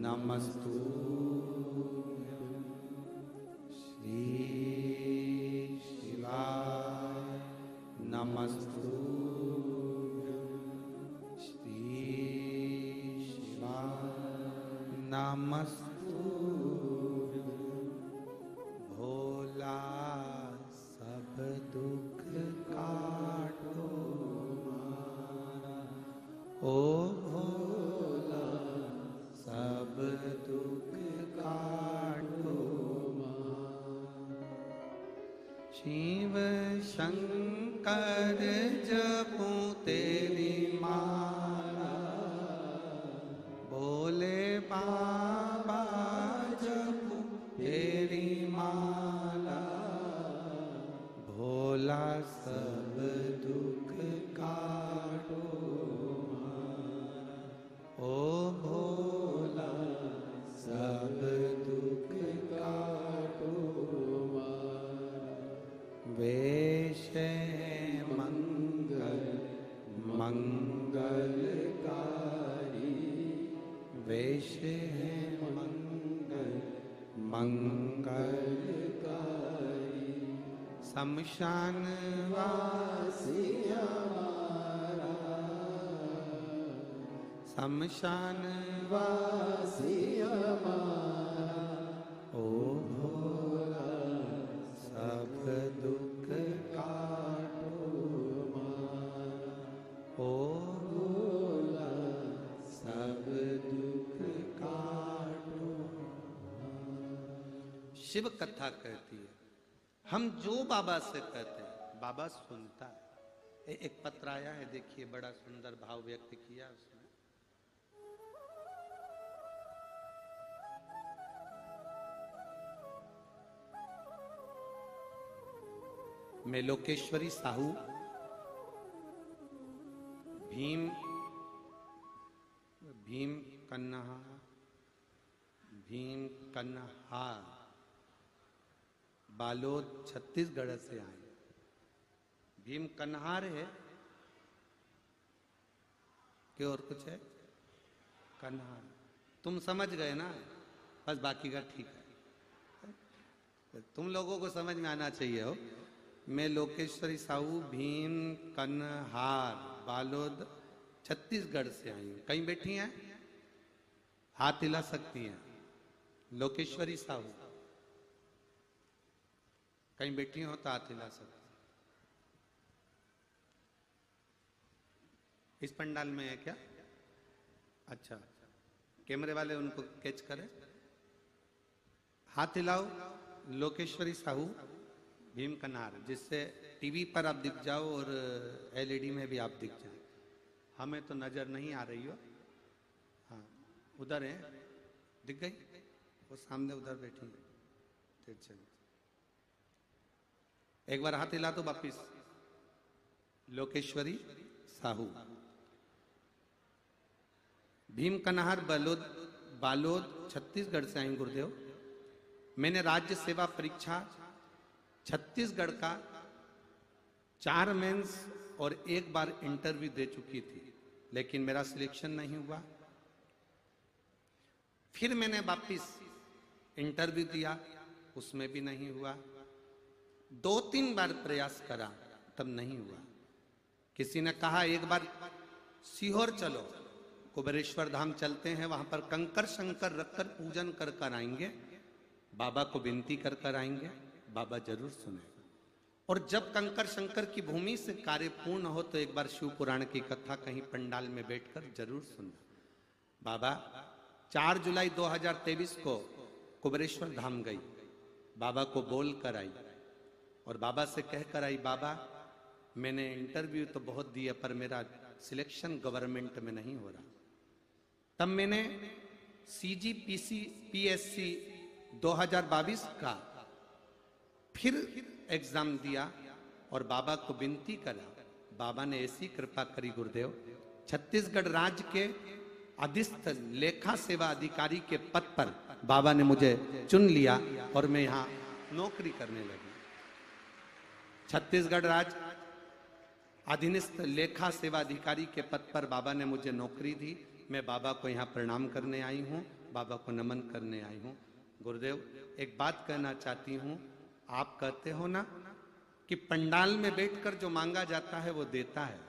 Speaker 1: नमस्तु, श्री शिवा नमस्तु, श्री शिवा नमस्तु। भोला सब दुख काटो मारा, ओ भोला सब दुख काटो मारा। शिव शंकर जपू तेरी माला, भोले बाबा जपू तेरी माला। भोला सब दुख काटो मारा, ओ भोला सब दुख काटो मारा। वेश मंगल मंगलकारी, वेश मंगल मंगलकारी। शमशान वासी हमारा, शमशान वासी हमारा। ओ भोला सब दुख काटो मारा, ओ भोला सब दुख काटो मारा। शिव कथा कहती है, हम जो बाबा से कहते हैं बाबा सुनता है। एक पत्र आया है, देखिए, बड़ा सुंदर भाव व्यक्त किया उसने। मैं लोकेश्वरी साहू भीम भीम कन्हा बालोद छत्तीसगढ़ से आए। भीम कन्हार है कि और कुछ है? कन्हार, तुम समझ गए ना, बस बाकी का ठीक है, तुम लोगों को समझ में आना चाहिए हो। मैं लोकेश्वरी साहू भीम कन्हार बालोद छत्तीसगढ़ से आई हूँ। कहीं बैठी हैं? हाथ हिला सकती हैं। लोकेश्वरी साहू कहीं बैठी हो तो हाथ हिला सकते। इस पंडाल में है क्या? अच्छा, कैमरे वाले उनको कैच करें। हाथ हिलाओ। लोकेश्वरी साहू भीम कन्हार, जिससे टीवी पर आप दिख जाओ और एलईडी में भी आप दिख जाओ। हमें तो नजर नहीं आ रही हो। हाँ, उधर है, दिख गई वो सामने, उधर बैठी है। चलो एक बार हाथ हिला तो वापिस। लोकेश्वरी साहू भीम कन्हार बालोद छत्तीसगढ़ से आई गुरुदेव। मैंने राज्य सेवा परीक्षा छत्तीसगढ़ का 4 मेंस और एक बार इंटरव्यू दे चुकी थी, लेकिन मेरा सिलेक्शन नहीं हुआ। फिर मैंने वापिस इंटरव्यू दिया, उसमें भी नहीं हुआ। 2-3 बार प्रयास करा, तब नहीं हुआ। किसी ने कहा एक बार सीहोर चलो, कुबेरेश्वर धाम चलते हैं, वहां पर कंकर शंकर रखकर पूजन कर कर आएंगे, बाबा को विनती कर कर आएंगे, बाबा जरूर सुनेगा। और जब कंकर शंकर की भूमि से कार्य पूर्ण हो तो एक बार शिव पुराण की कथा कहीं पंडाल में बैठकर जरूर सुनना। बाबा 4 जुलाई 2023 को कुबेरेश्वर धाम गई, बाबा को बोल कर आई और बाबा से कह कर आई, बाबा मैंने इंटरव्यू तो बहुत दिया पर मेरा सिलेक्शन गवर्नमेंट में नहीं हो रहा। तब मैंने CGPC PSC 2022 का फिर एग्जाम दिया और बाबा को विनती करा। बाबा ने ऐसी कृपा करी गुरुदेव, छत्तीसगढ़ राज्य के अधीस्थ लेखा सेवा अधिकारी के पद पर बाबा ने मुझे चुन लिया और मैं यहाँ नौकरी करने लगी। छत्तीसगढ़ राज्य अधीनस्थ लेखा सेवा अधिकारी के पद पर बाबा ने मुझे नौकरी दी। मैं बाबा को यहाँ प्रणाम करने आई हूँ, बाबा को नमन करने आई हूँ। गुरुदेव एक बात कहना चाहती हूँ, आप कहते हो ना कि पंडाल में बैठकर जो मांगा जाता है वो देता है।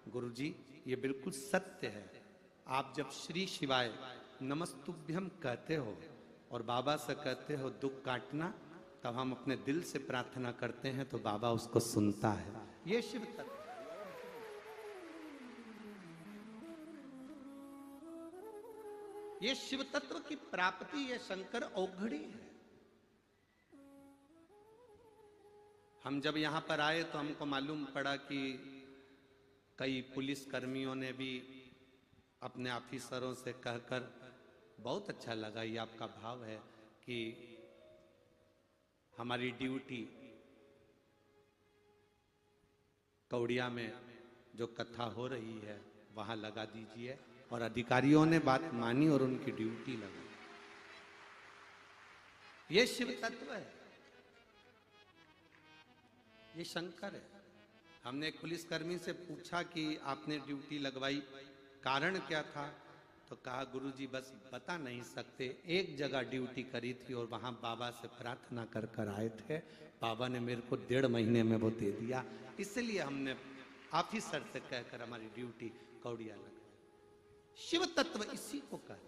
Speaker 1: गुरुजी ये बिल्कुल सत्य है। आप जब श्री शिवाय नमस्तुभ्यम कहते हो और बाबा से कहते हो दुख काटना, तब हम अपने दिल से प्रार्थना करते हैं तो बाबा उसको सुनता है। ये शिव तत्व, ये शिव तत्व की प्राप्ति, ये शंकर औघड़ी है। हम जब यहां पर आए तो हमको मालूम पड़ा कि कई पुलिस कर्मियों ने भी अपने ऑफिसरों से कहकर, बहुत अच्छा लगा ये आपका भाव है कि हमारी ड्यूटी कौड़िया में जो कथा हो रही है वहां लगा दीजिए। और अधिकारियों ने बात मानी और उनकी ड्यूटी लगाई। ये शिव तत्व है, ये शंकर है। हमने एक पुलिसकर्मी से पूछा कि आपने ड्यूटी लगवाई, कारण क्या था? तो कहा गुरुजी बस बता नहीं सकते, एक जगह ड्यूटी करी थी और वहां बाबा से प्रार्थना कर कर आए थे, बाबा ने मेरे को 1.5 महीने में वो दे दिया, इसलिए हमने ऑफिसर से कहकर हमारी ड्यूटी कौड़िया लगाई। शिव तत्व इसी को कहते।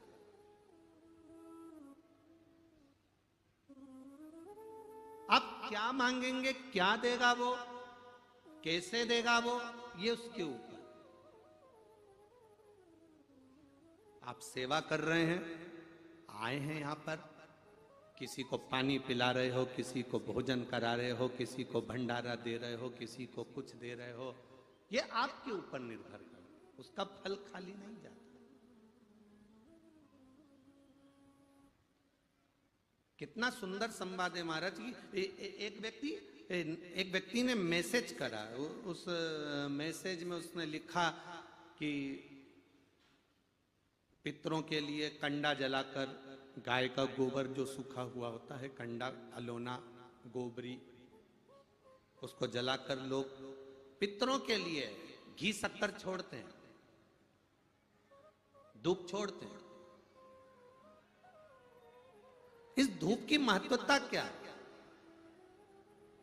Speaker 1: आप क्या मांगेंगे, क्या देगा वो, कैसे देगा वो, ये उसके ऊपर। आप सेवा कर रहे हैं, आए हैं यहां पर, किसी को पानी पिला रहे हो, किसी को भोजन करा रहे हो, किसी को भंडारा दे रहे हो, किसी को कुछ दे रहे हो, ये आपके ऊपर निर्भर कर, उसका फल खाली नहीं जाता। कितना सुंदर संवाद है महाराज की। एक व्यक्ति ने मैसेज करा, उस मैसेज में उसने लिखा कि पितरों के लिए कंडा जलाकर, गाय का गोबर जो सूखा हुआ होता है, कंडा, अलोना, गोबरी, उसको जलाकर लोग पितरों के लिए घी शक्कर छोड़ते हैं, धूप छोड़ते हैं। इस धूप की महत्वता क्या है?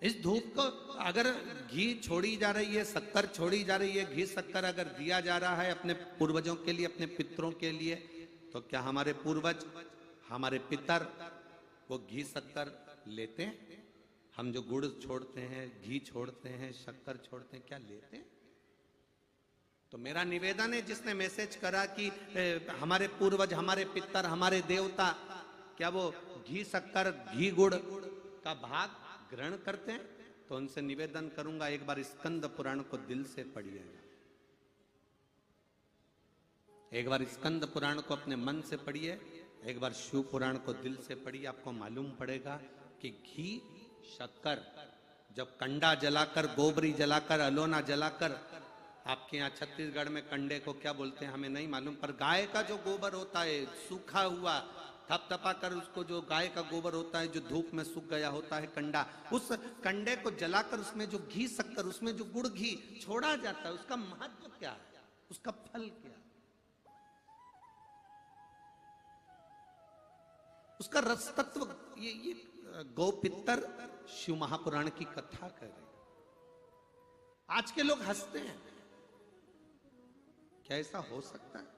Speaker 1: इस धूप को अगर घी छोड़ी जा रही है, शक्कर छोड़ी जा रही है, घी शक्कर अगर दिया जा रहा है अपने पूर्वजों के लिए, अपने पितरों के लिए, तो क्या हमारे पूर्वज, हमारे पितर वो घी शक्कर लेते हैं? हम जो गुड़ छोड़ते हैं, घी छोड़ते हैं, शक्कर छोड़ते हैं, क्या लेते हैं? तो मेरा निवेदन है, जिसने मैसेज करा कि हमारे पूर्वज, हमारे पितर, हमारे देवता, क्या वो घी शक्कर, घी गुड़ का भाग ग्रहण करते हैं? तो उनसे निवेदन करूंगा, एक बार स्कंद पुराण को दिल से पढ़िएगा, एक बार स्कंद पुराण को अपने मन से पढ़िए, एक बार शिव पुराण को दिल से पढ़िए। आपको मालूम पड़ेगा कि घी शक्कर जब कंडा जलाकर, गोबरी जलाकर, अलोना जलाकर, आपके यहाँ छत्तीसगढ़ में कंडे को क्या बोलते हैं हमें नहीं मालूम, पर गाय का जो गोबर होता है सूखा हुआ, थपथपा कर उसको, जो गाय का गोबर होता है जो धूप में सूख गया होता है कंडा, उस कंडे को जलाकर उसमें जो घी शक्कर, उसमें जो गुड़ घी छोड़ा जाता है, उसका महत्व क्या है, उसका फल क्या है, उसका रस तत्व। ये गौपितर शिव महापुराण की कथा कर रहे। आज के लोग हंसते हैं, क्या ऐसा हो सकता है?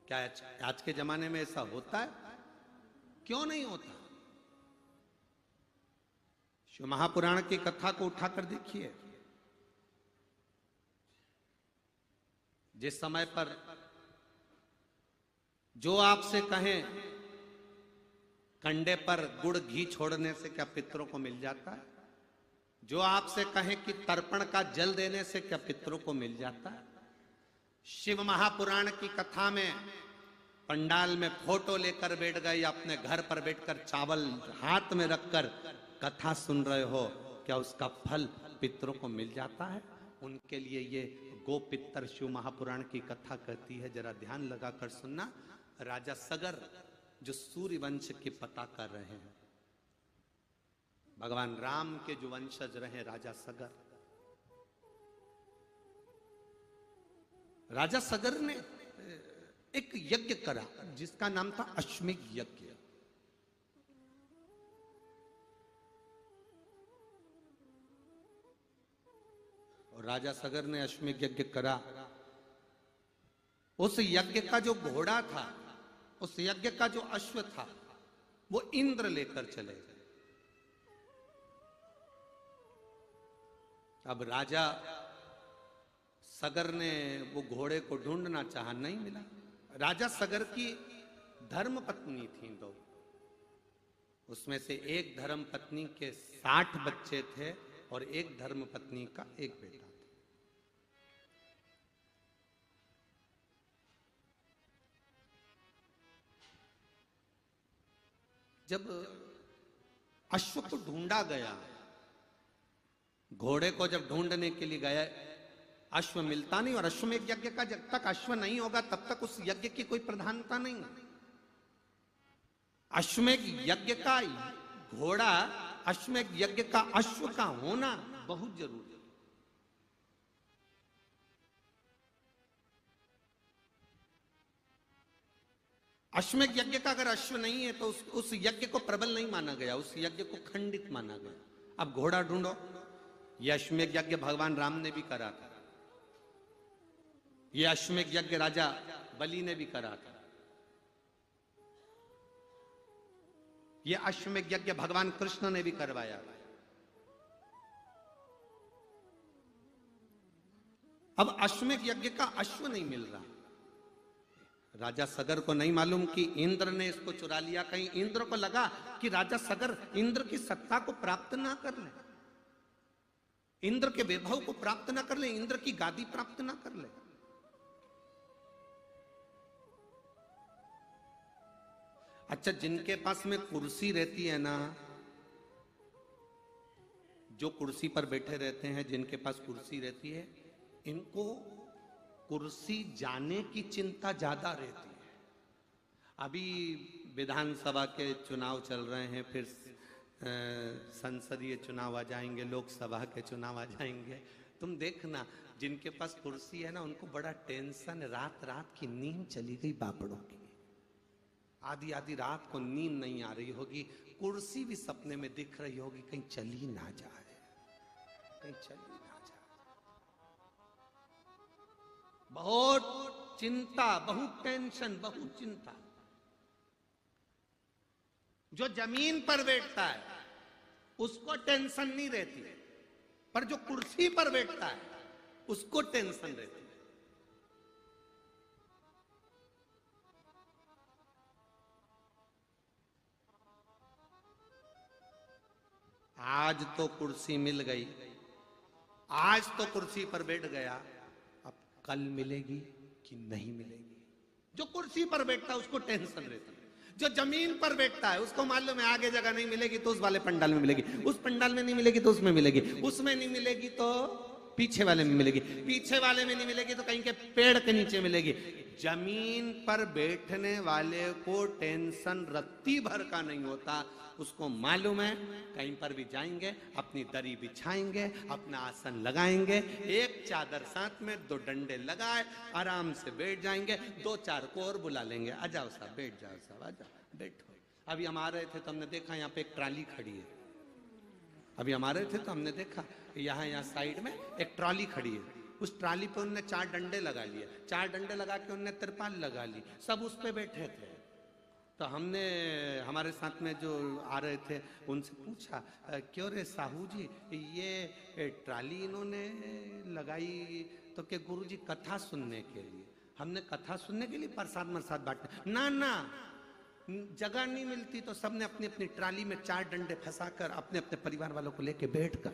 Speaker 1: क्या आज के जमाने में ऐसा होता है? क्यों नहीं होता? शिव महापुराण की कथा को उठाकर देखिए। जिस समय पर जो आपसे कहें कंडे पर गुड़ घी छोड़ने से क्या पितरों को मिल जाता है, जो आपसे कहें कि तर्पण का जल देने से क्या पितरों को मिल जाता है, शिव महापुराण की कथा में पंडाल में फोटो लेकर बैठ गए या अपने घर पर बैठकर चावल हाथ में रखकर कथा सुन रहे हो, क्या उसका फल पितरों को मिल जाता है? उनके लिए ये गोपितर शिव महापुराण की कथा कहती है। जरा ध्यान लगाकर सुनना। राजा सगर जो सूर्य वंश के पता कर रहे हैं, भगवान राम के जो वंशज रहे राजा सगर, राजा सगर ने एक यज्ञ करा जिसका नाम था अश्वमेध यज्ञ। और राजा सगर ने अश्वमेध यज्ञ करा। उस यज्ञ का जो घोड़ा था, उस यज्ञ का जो अश्व था, वो इंद्र लेकर चले गए। अब राजा सगर ने वो घोड़े को ढूंढना चाहा, नहीं मिला। राजा सगर की धर्म पत्नी थी दो, उसमें से एक धर्म पत्नी के 60 बच्चे थे और एक धर्म पत्नी का एक बेटा था। जब अश्व को ढूंढा गया, घोड़े को जब ढूंढने के लिए गया, अश्व मिलता नहीं। और अश्वमेध यज्ञ का जब तक अश्व नहीं होगा तब तक उस यज्ञ की कोई प्रधानता नहीं। अश्वमेध यज्ञ का घोड़ा, अश्वमेध यज्ञ का अश्व का होना बहुत जरूरी है। अश्वमेध यज्ञ का अगर अश्व नहीं है तो उस यज्ञ को प्रबल नहीं माना गया, उस यज्ञ को खंडित माना गया। अब घोड़ा ढूंढो। यह अश्वमेध यज्ञ भगवान राम ने भी करा था, यह अश्वमेध यज्ञ राजा बलि ने भी करा था, यह अश्वमेध यज्ञ भगवान कृष्ण ने भी करवाया। अब अश्वमेध यज्ञ का अश्व नहीं मिल रहा। राजा सगर को नहीं मालूम कि इंद्र ने इसको चुरा लिया। कहीं इंद्र को लगा कि राजा सगर इंद्र की सत्ता को प्राप्त ना कर ले, इंद्र के वैभव को प्राप्त ना कर ले, इंद्र की गादी प्राप्त ना कर ले। अच्छा, जिनके पास में कुर्सी रहती है ना, जो कुर्सी पर बैठे रहते हैं, जिनके पास कुर्सी रहती है, इनको कुर्सी जाने की चिंता ज्यादा रहती है। अभी विधानसभा के चुनाव चल रहे हैं, फिर संसदीय चुनाव आ जाएंगे, लोकसभा के चुनाव आ जाएंगे। तुम देखना, जिनके पास कुर्सी है ना, उनको बड़ा टेंशन, रात रात की नींद चली गई बापड़ों की, आधी आधी रात को नींद नहीं आ रही होगी, कुर्सी भी सपने में दिख रही होगी, कहीं चली ना जाए, कहीं चली ना जाए। बहुत चिंता, बहुत टेंशन, बहुत चिंता। जो जमीन पर बैठता है उसको टेंशन नहीं रहती, पर जो कुर्सी पर बैठता है उसको टेंशन रहती है। आज तो कुर्सी मिल गई, आज तो कुर्सी पर बैठ गया, अब कल मिलेगी कि नहीं मिलेगी। जो कुर्सी पर बैठता है उसको टेंशन रहती है। जो जमीन पर बैठता है उसको मालूम है आगे जगह नहीं मिलेगी तो उस वाले पंडाल में मिलेगी, उस पंडाल में नहीं मिलेगी तो उसमें मिलेगी, उसमें नहीं मिलेगी तो पीछे वाले में मिलेगी, पीछे वाले में नहीं मिलेगी तो कहीं के पेड़ के नीचे मिलेगी। जमीन पर बैठने वाले को टेंशन रत्ती भर का नहीं होता, उसको मालूम है कहीं पर भी जाएंगे अपनी दरी बिछाएंगे, अपना आसन लगाएंगे, एक चादर साथ में, दो डंडे लगाए, आराम से बैठ जाएंगे, दो चार को और बुला लेंगे, आ जाओ साहब, बैठ जाओ साहब, आ जाओ बैठो। अभी हम आ रहे थे तो हमने देखा यहाँ पे एक ट्राली खड़ी है, अभी हम आ रहे थे तो हमने देखा यहाँ साइड में एक ट्रॉली खड़ी है, उस ट्राली पे उनने 4 डंडे लगा लिए, 4 डंडे लगा के उनने तिरपाल लगा ली, सब उस पे बैठे थे। तो हमने हमारे साथ में जो आ रहे थे उनसे पूछा, क्यों रे साहू जी ये ट्राली इन्होंने लगाई तो क्या गुरुजी कथा सुनने के लिए? हमने कथा सुनने के लिए प्रसाद मरसाद बांटने? ना ना, जगह नहीं मिलती तो सबने अपनी अपनी ट्राली में 4 डंडे फंसाकर अपने अपने परिवार वालों को लेके बैठ कर।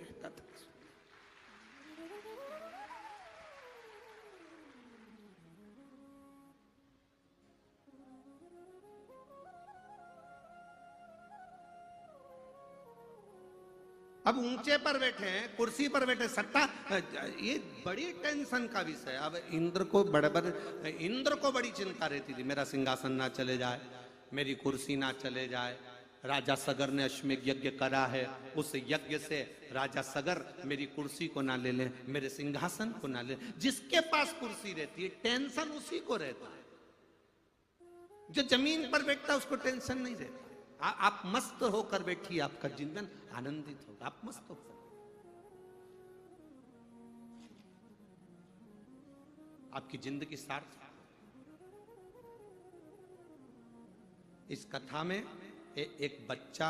Speaker 1: अब ऊंचे पर बैठे हैं, कुर्सी पर बैठे, सत्ता, ये बड़ी टेंशन का विषय। अब इंद्र को बड़ी चिंता रहती थी, मेरा सिंहासन ना चले जाए, मेरी कुर्सी ना चले जाए। राजा सगर ने अश्वमेध यज्ञ करा है, उस यज्ञ से राजा सगर मेरी कुर्सी को ना ले ले, मेरे सिंहासन को ना ले। जिसके पास कुर्सी रहती है टेंशन उसी को रहता है, जो जमीन पर बैठता है उसको टेंशन नहीं रहता। आप मस्त होकर बैठिए, आपका जीवन आनंदित होगा, आप मस्त होकर। आपकी जिंदगी सार्थक। इस कथा में एक बच्चा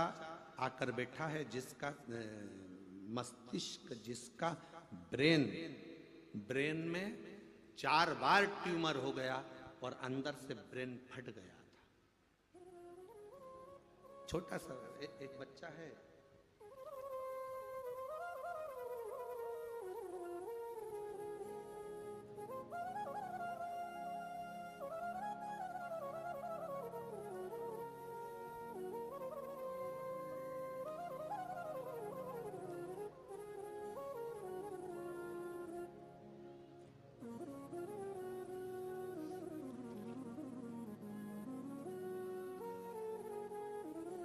Speaker 1: आकर बैठा है जिसका मस्तिष्क, जिसका ब्रेन में 4 बार ट्यूमर हो गया और अंदर से ब्रेन फट गया था। छोटा सा एक बच्चा है,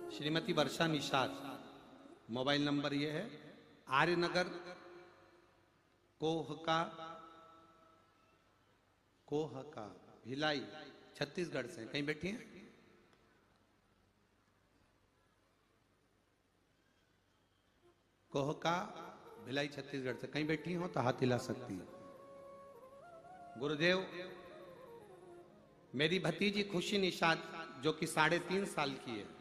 Speaker 1: श्रीमती वर्षा निषाद, मोबाइल नंबर ये है, आर्यनगर कोहका भिलाई छत्तीसगढ़ से। कहीं बैठी हैं? कोहका भिलाई छत्तीसगढ़ से कहीं बैठी हो तो हाथ हिला सकती है। गुरुदेव, मेरी भतीजी खुशी निषाद जो कि 3.5 साल की है,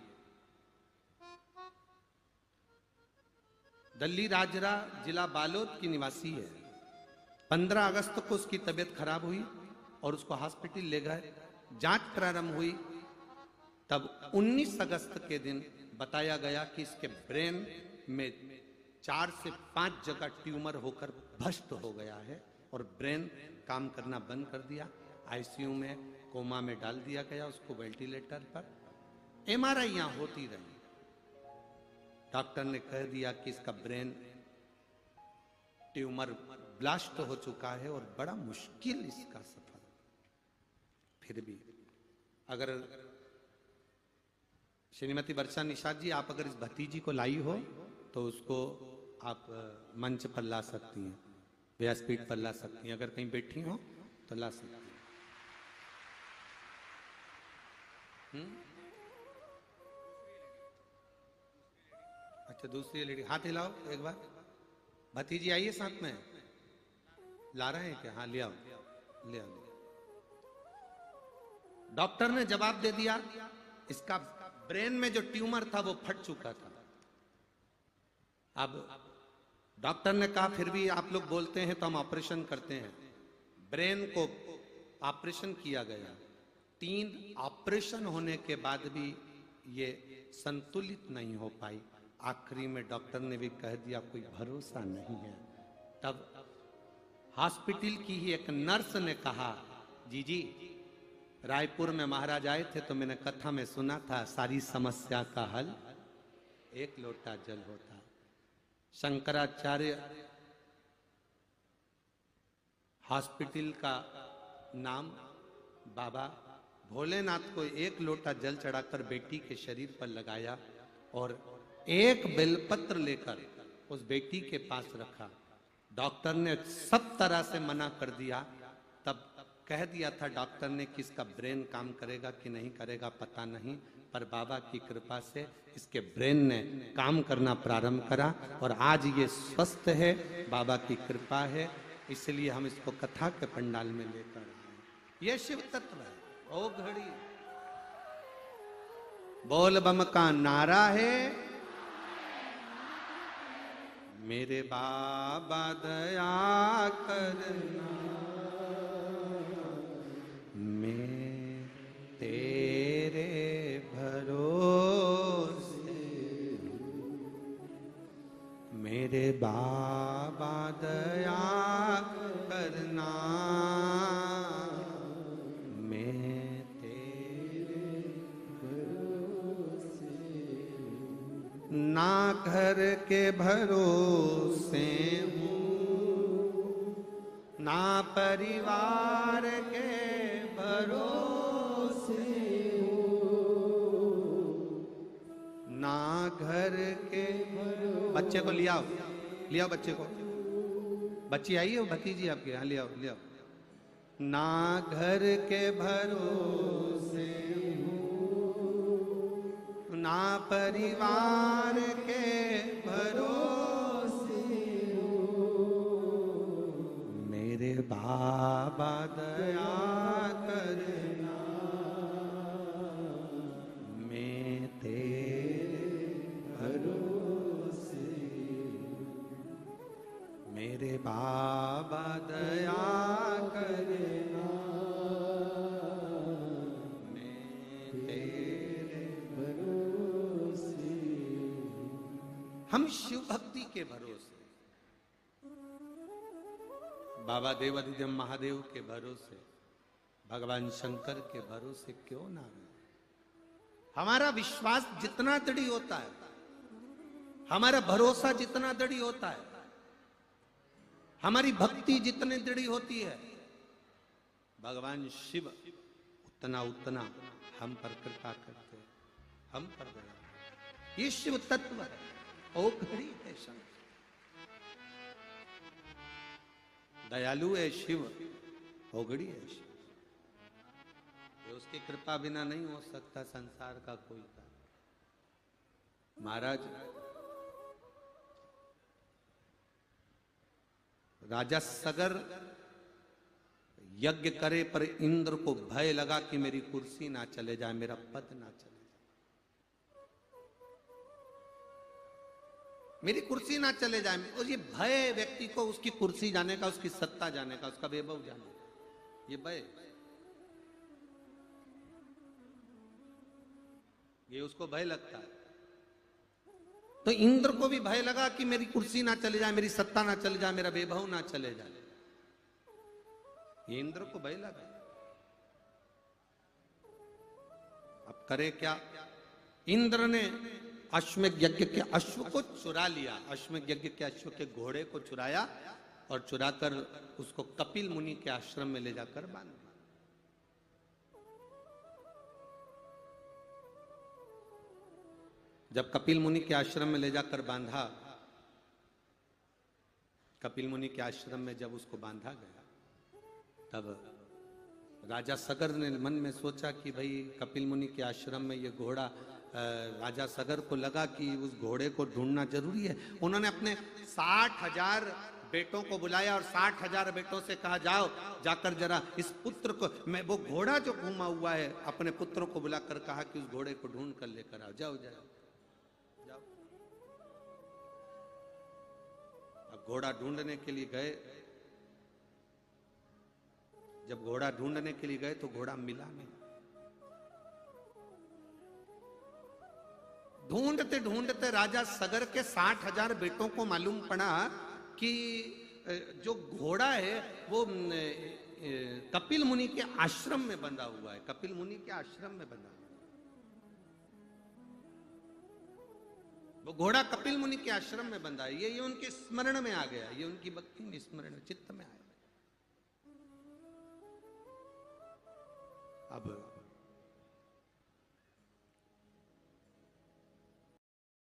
Speaker 1: दल्ली राजरा जिला बालोद की निवासी है। 15 अगस्त को उसकी तबीयत खराब हुई और उसको हॉस्पिटल ले गए, जांच प्रारंभ हुई। तब 19 अगस्त के दिन बताया गया कि इसके ब्रेन में 4 से 5 जगह ट्यूमर होकर भ्रष्ट हो गया है और ब्रेन काम करना बंद कर दिया। आईसीयू में, कोमा में डाल दिया गया उसको, वेंटिलेटर पर। एमआरआई यहां होती रही, डॉक्टर ने कह दिया कि इसका ब्रेन ट्यूमर ब्लास्ट हो चुका है और बड़ा मुश्किल इसका सफर। फिर भी अगर श्रीमती वर्षा निषाद जी, आप अगर इस भतीजी को लाई हो तो उसको आप मंच पर ला सकती हैं, व्यासपीठ पर ला सकती हैं। अगर कहीं बैठी हो तो ला सकती हैं। अच्छा, दूसरी लेडी, हाथ हिलाओ एक बार। भतीजी आइए साथ में, ला रहे हैं क्या? हाँ, ले आओ, ले आओ। डॉक्टर ने जवाब दे दिया, इसका ब्रेन में जो ट्यूमर था वो फट चुका था। अब डॉक्टर ने कहा फिर भी आप लोग बोलते हैं तो हम ऑपरेशन करते हैं। ब्रेन को ऑपरेशन किया गया, 3 ऑपरेशन होने के बाद भी ये संतुलित नहीं हो पाई। आखिरी में डॉक्टर ने भी कह दिया कोई भरोसा नहीं है। तब हॉस्पिटल की ही एक नर्स ने कहा, जी रायपुर में महाराज आए थे तो मैंने कथा में सुना था सारी समस्या का हल 1 लोटा जल होता। शंकराचार्य हॉस्पिटल का नाम बाबा भोलेनाथ को एक लोटा जल चढ़ाकर बेटी के शरीर पर लगाया और एक बेलपत्र लेकर उस बेटी के पास रखा। डॉक्टर ने सब तरह से मना कर दिया। तब कह दिया था डॉक्टर ने कि इसका ब्रेन काम करेगा कि नहीं करेगा पता नहीं, पर बाबा की कृपा से इसके ब्रेन ने काम करना प्रारंभ करा और आज ये स्वस्थ है, बाबा की कृपा है। इसलिए हम इसको कथा के पंडाल में लेकर आए। ये शिव तत्व है। ओ घड़ी बोल बम का नारा है, मेरे बाबा दया करना, मैं तेरे भरोसे, मेरे बाबा दया करना, मैं तेरे भरोसे, ना घर के भरोसे हूँ, ना परिवार के भरोसे हूँ, ना घर के भरोसे। बच्चे को लिया लिया बच्चे को, बच्ची आई है भतीजी आपके यहाँ, ले आओ ले आओ। ना घर के भरोसे हूँ, ना परिवार के भरोसे हूँ, मेरे बाबा दया करना, मैं तेरे भरोसे, मेरे बाबा दया करना, मैं तेरे भरोसे। हम शिव भक्ति के भरोसे, बाबा देवाधिदेव महादेव के भरोसे, भगवान शंकर के भरोसे क्यों ना रहे। हमारा विश्वास जितना दृढ़ होता है, हमारा भरोसा जितना दृढ़ होता है, हमारी भक्ति जितनी दृढ़ होती है, भगवान शिव उतना उतना हम पर कृपा करते, हम पर दया। ये शिव तत्व है। ओ घड़ी है शंकर, दयालु है शिव, ओगड़ी है शिव। उसकी कृपा बिना नहीं हो सकता संसार का कोई काम। महाराज राजा सगर यज्ञ करे पर इंद्र को भय लगा कि मेरी कुर्सी ना चले जाए, मेरा पद ना चले जाए, मेरी कुर्सी ना चले जाए। और ये भय व्यक्ति को उसकी कुर्सी जाने का, उसकी सत्ता जाने का, उसका वैभव जाने का, ये भय, ये उसको भय लगता है। तो इंद्र को भी भय लगा कि मेरी कुर्सी ना चले जाए, मेरी सत्ता ना चले जाए, मेरा वैभव ना चले जाए। ये इंद्र को भय लगा। अब करे क्या? इंद्र ने अश्वमेध यज्ञ के अश्व को चुरा लिया, अश्वमेध यज्ञ के अश्व के घोड़े को चुराया और चुराकर उसको कपिल मुनि के आश्रम में ले जाकर बांध दिया। जब कपिल मुनि के आश्रम में ले जाकर बांधा, कपिल मुनि के आश्रम में जब उसको बांधा गया, तब राजा सगर ने मन में सोचा कि भाई कपिल मुनि के आश्रम में ये घोड़ा, राजा सगर को लगा कि उस घोड़े को ढूंढना जरूरी है। उन्होंने अपने 60,000 बेटों को बुलाया और 60,000 बेटों से कहा जाओ जाकर जरा इस पुत्र को, मैं वो घोड़ा जो घूमा हुआ है, अपने पुत्रों को बुलाकर कहा कि उस घोड़े को ढूंढ कर लेकर आओ, जाओ जाओ जाओ। अब घोड़ा ढूंढने के लिए गए। जब घोड़ा ढूंढने के लिए गए तो घोड़ा मिला नहीं। ढूंढते ढूंढते राजा सगर के 60,000 बेटों को मालूम पड़ा कि जो घोड़ा है वो कपिल मुनि के आश्रम में बंधा हुआ है, कपिल मुनि के आश्रम में बंधा हुआ है। वो घोड़ा कपिल मुनि के आश्रम में बंधा है। ये उनके स्मरण में आ गया, ये उनकी भक्ति में स्मरण चित्त में आया। अब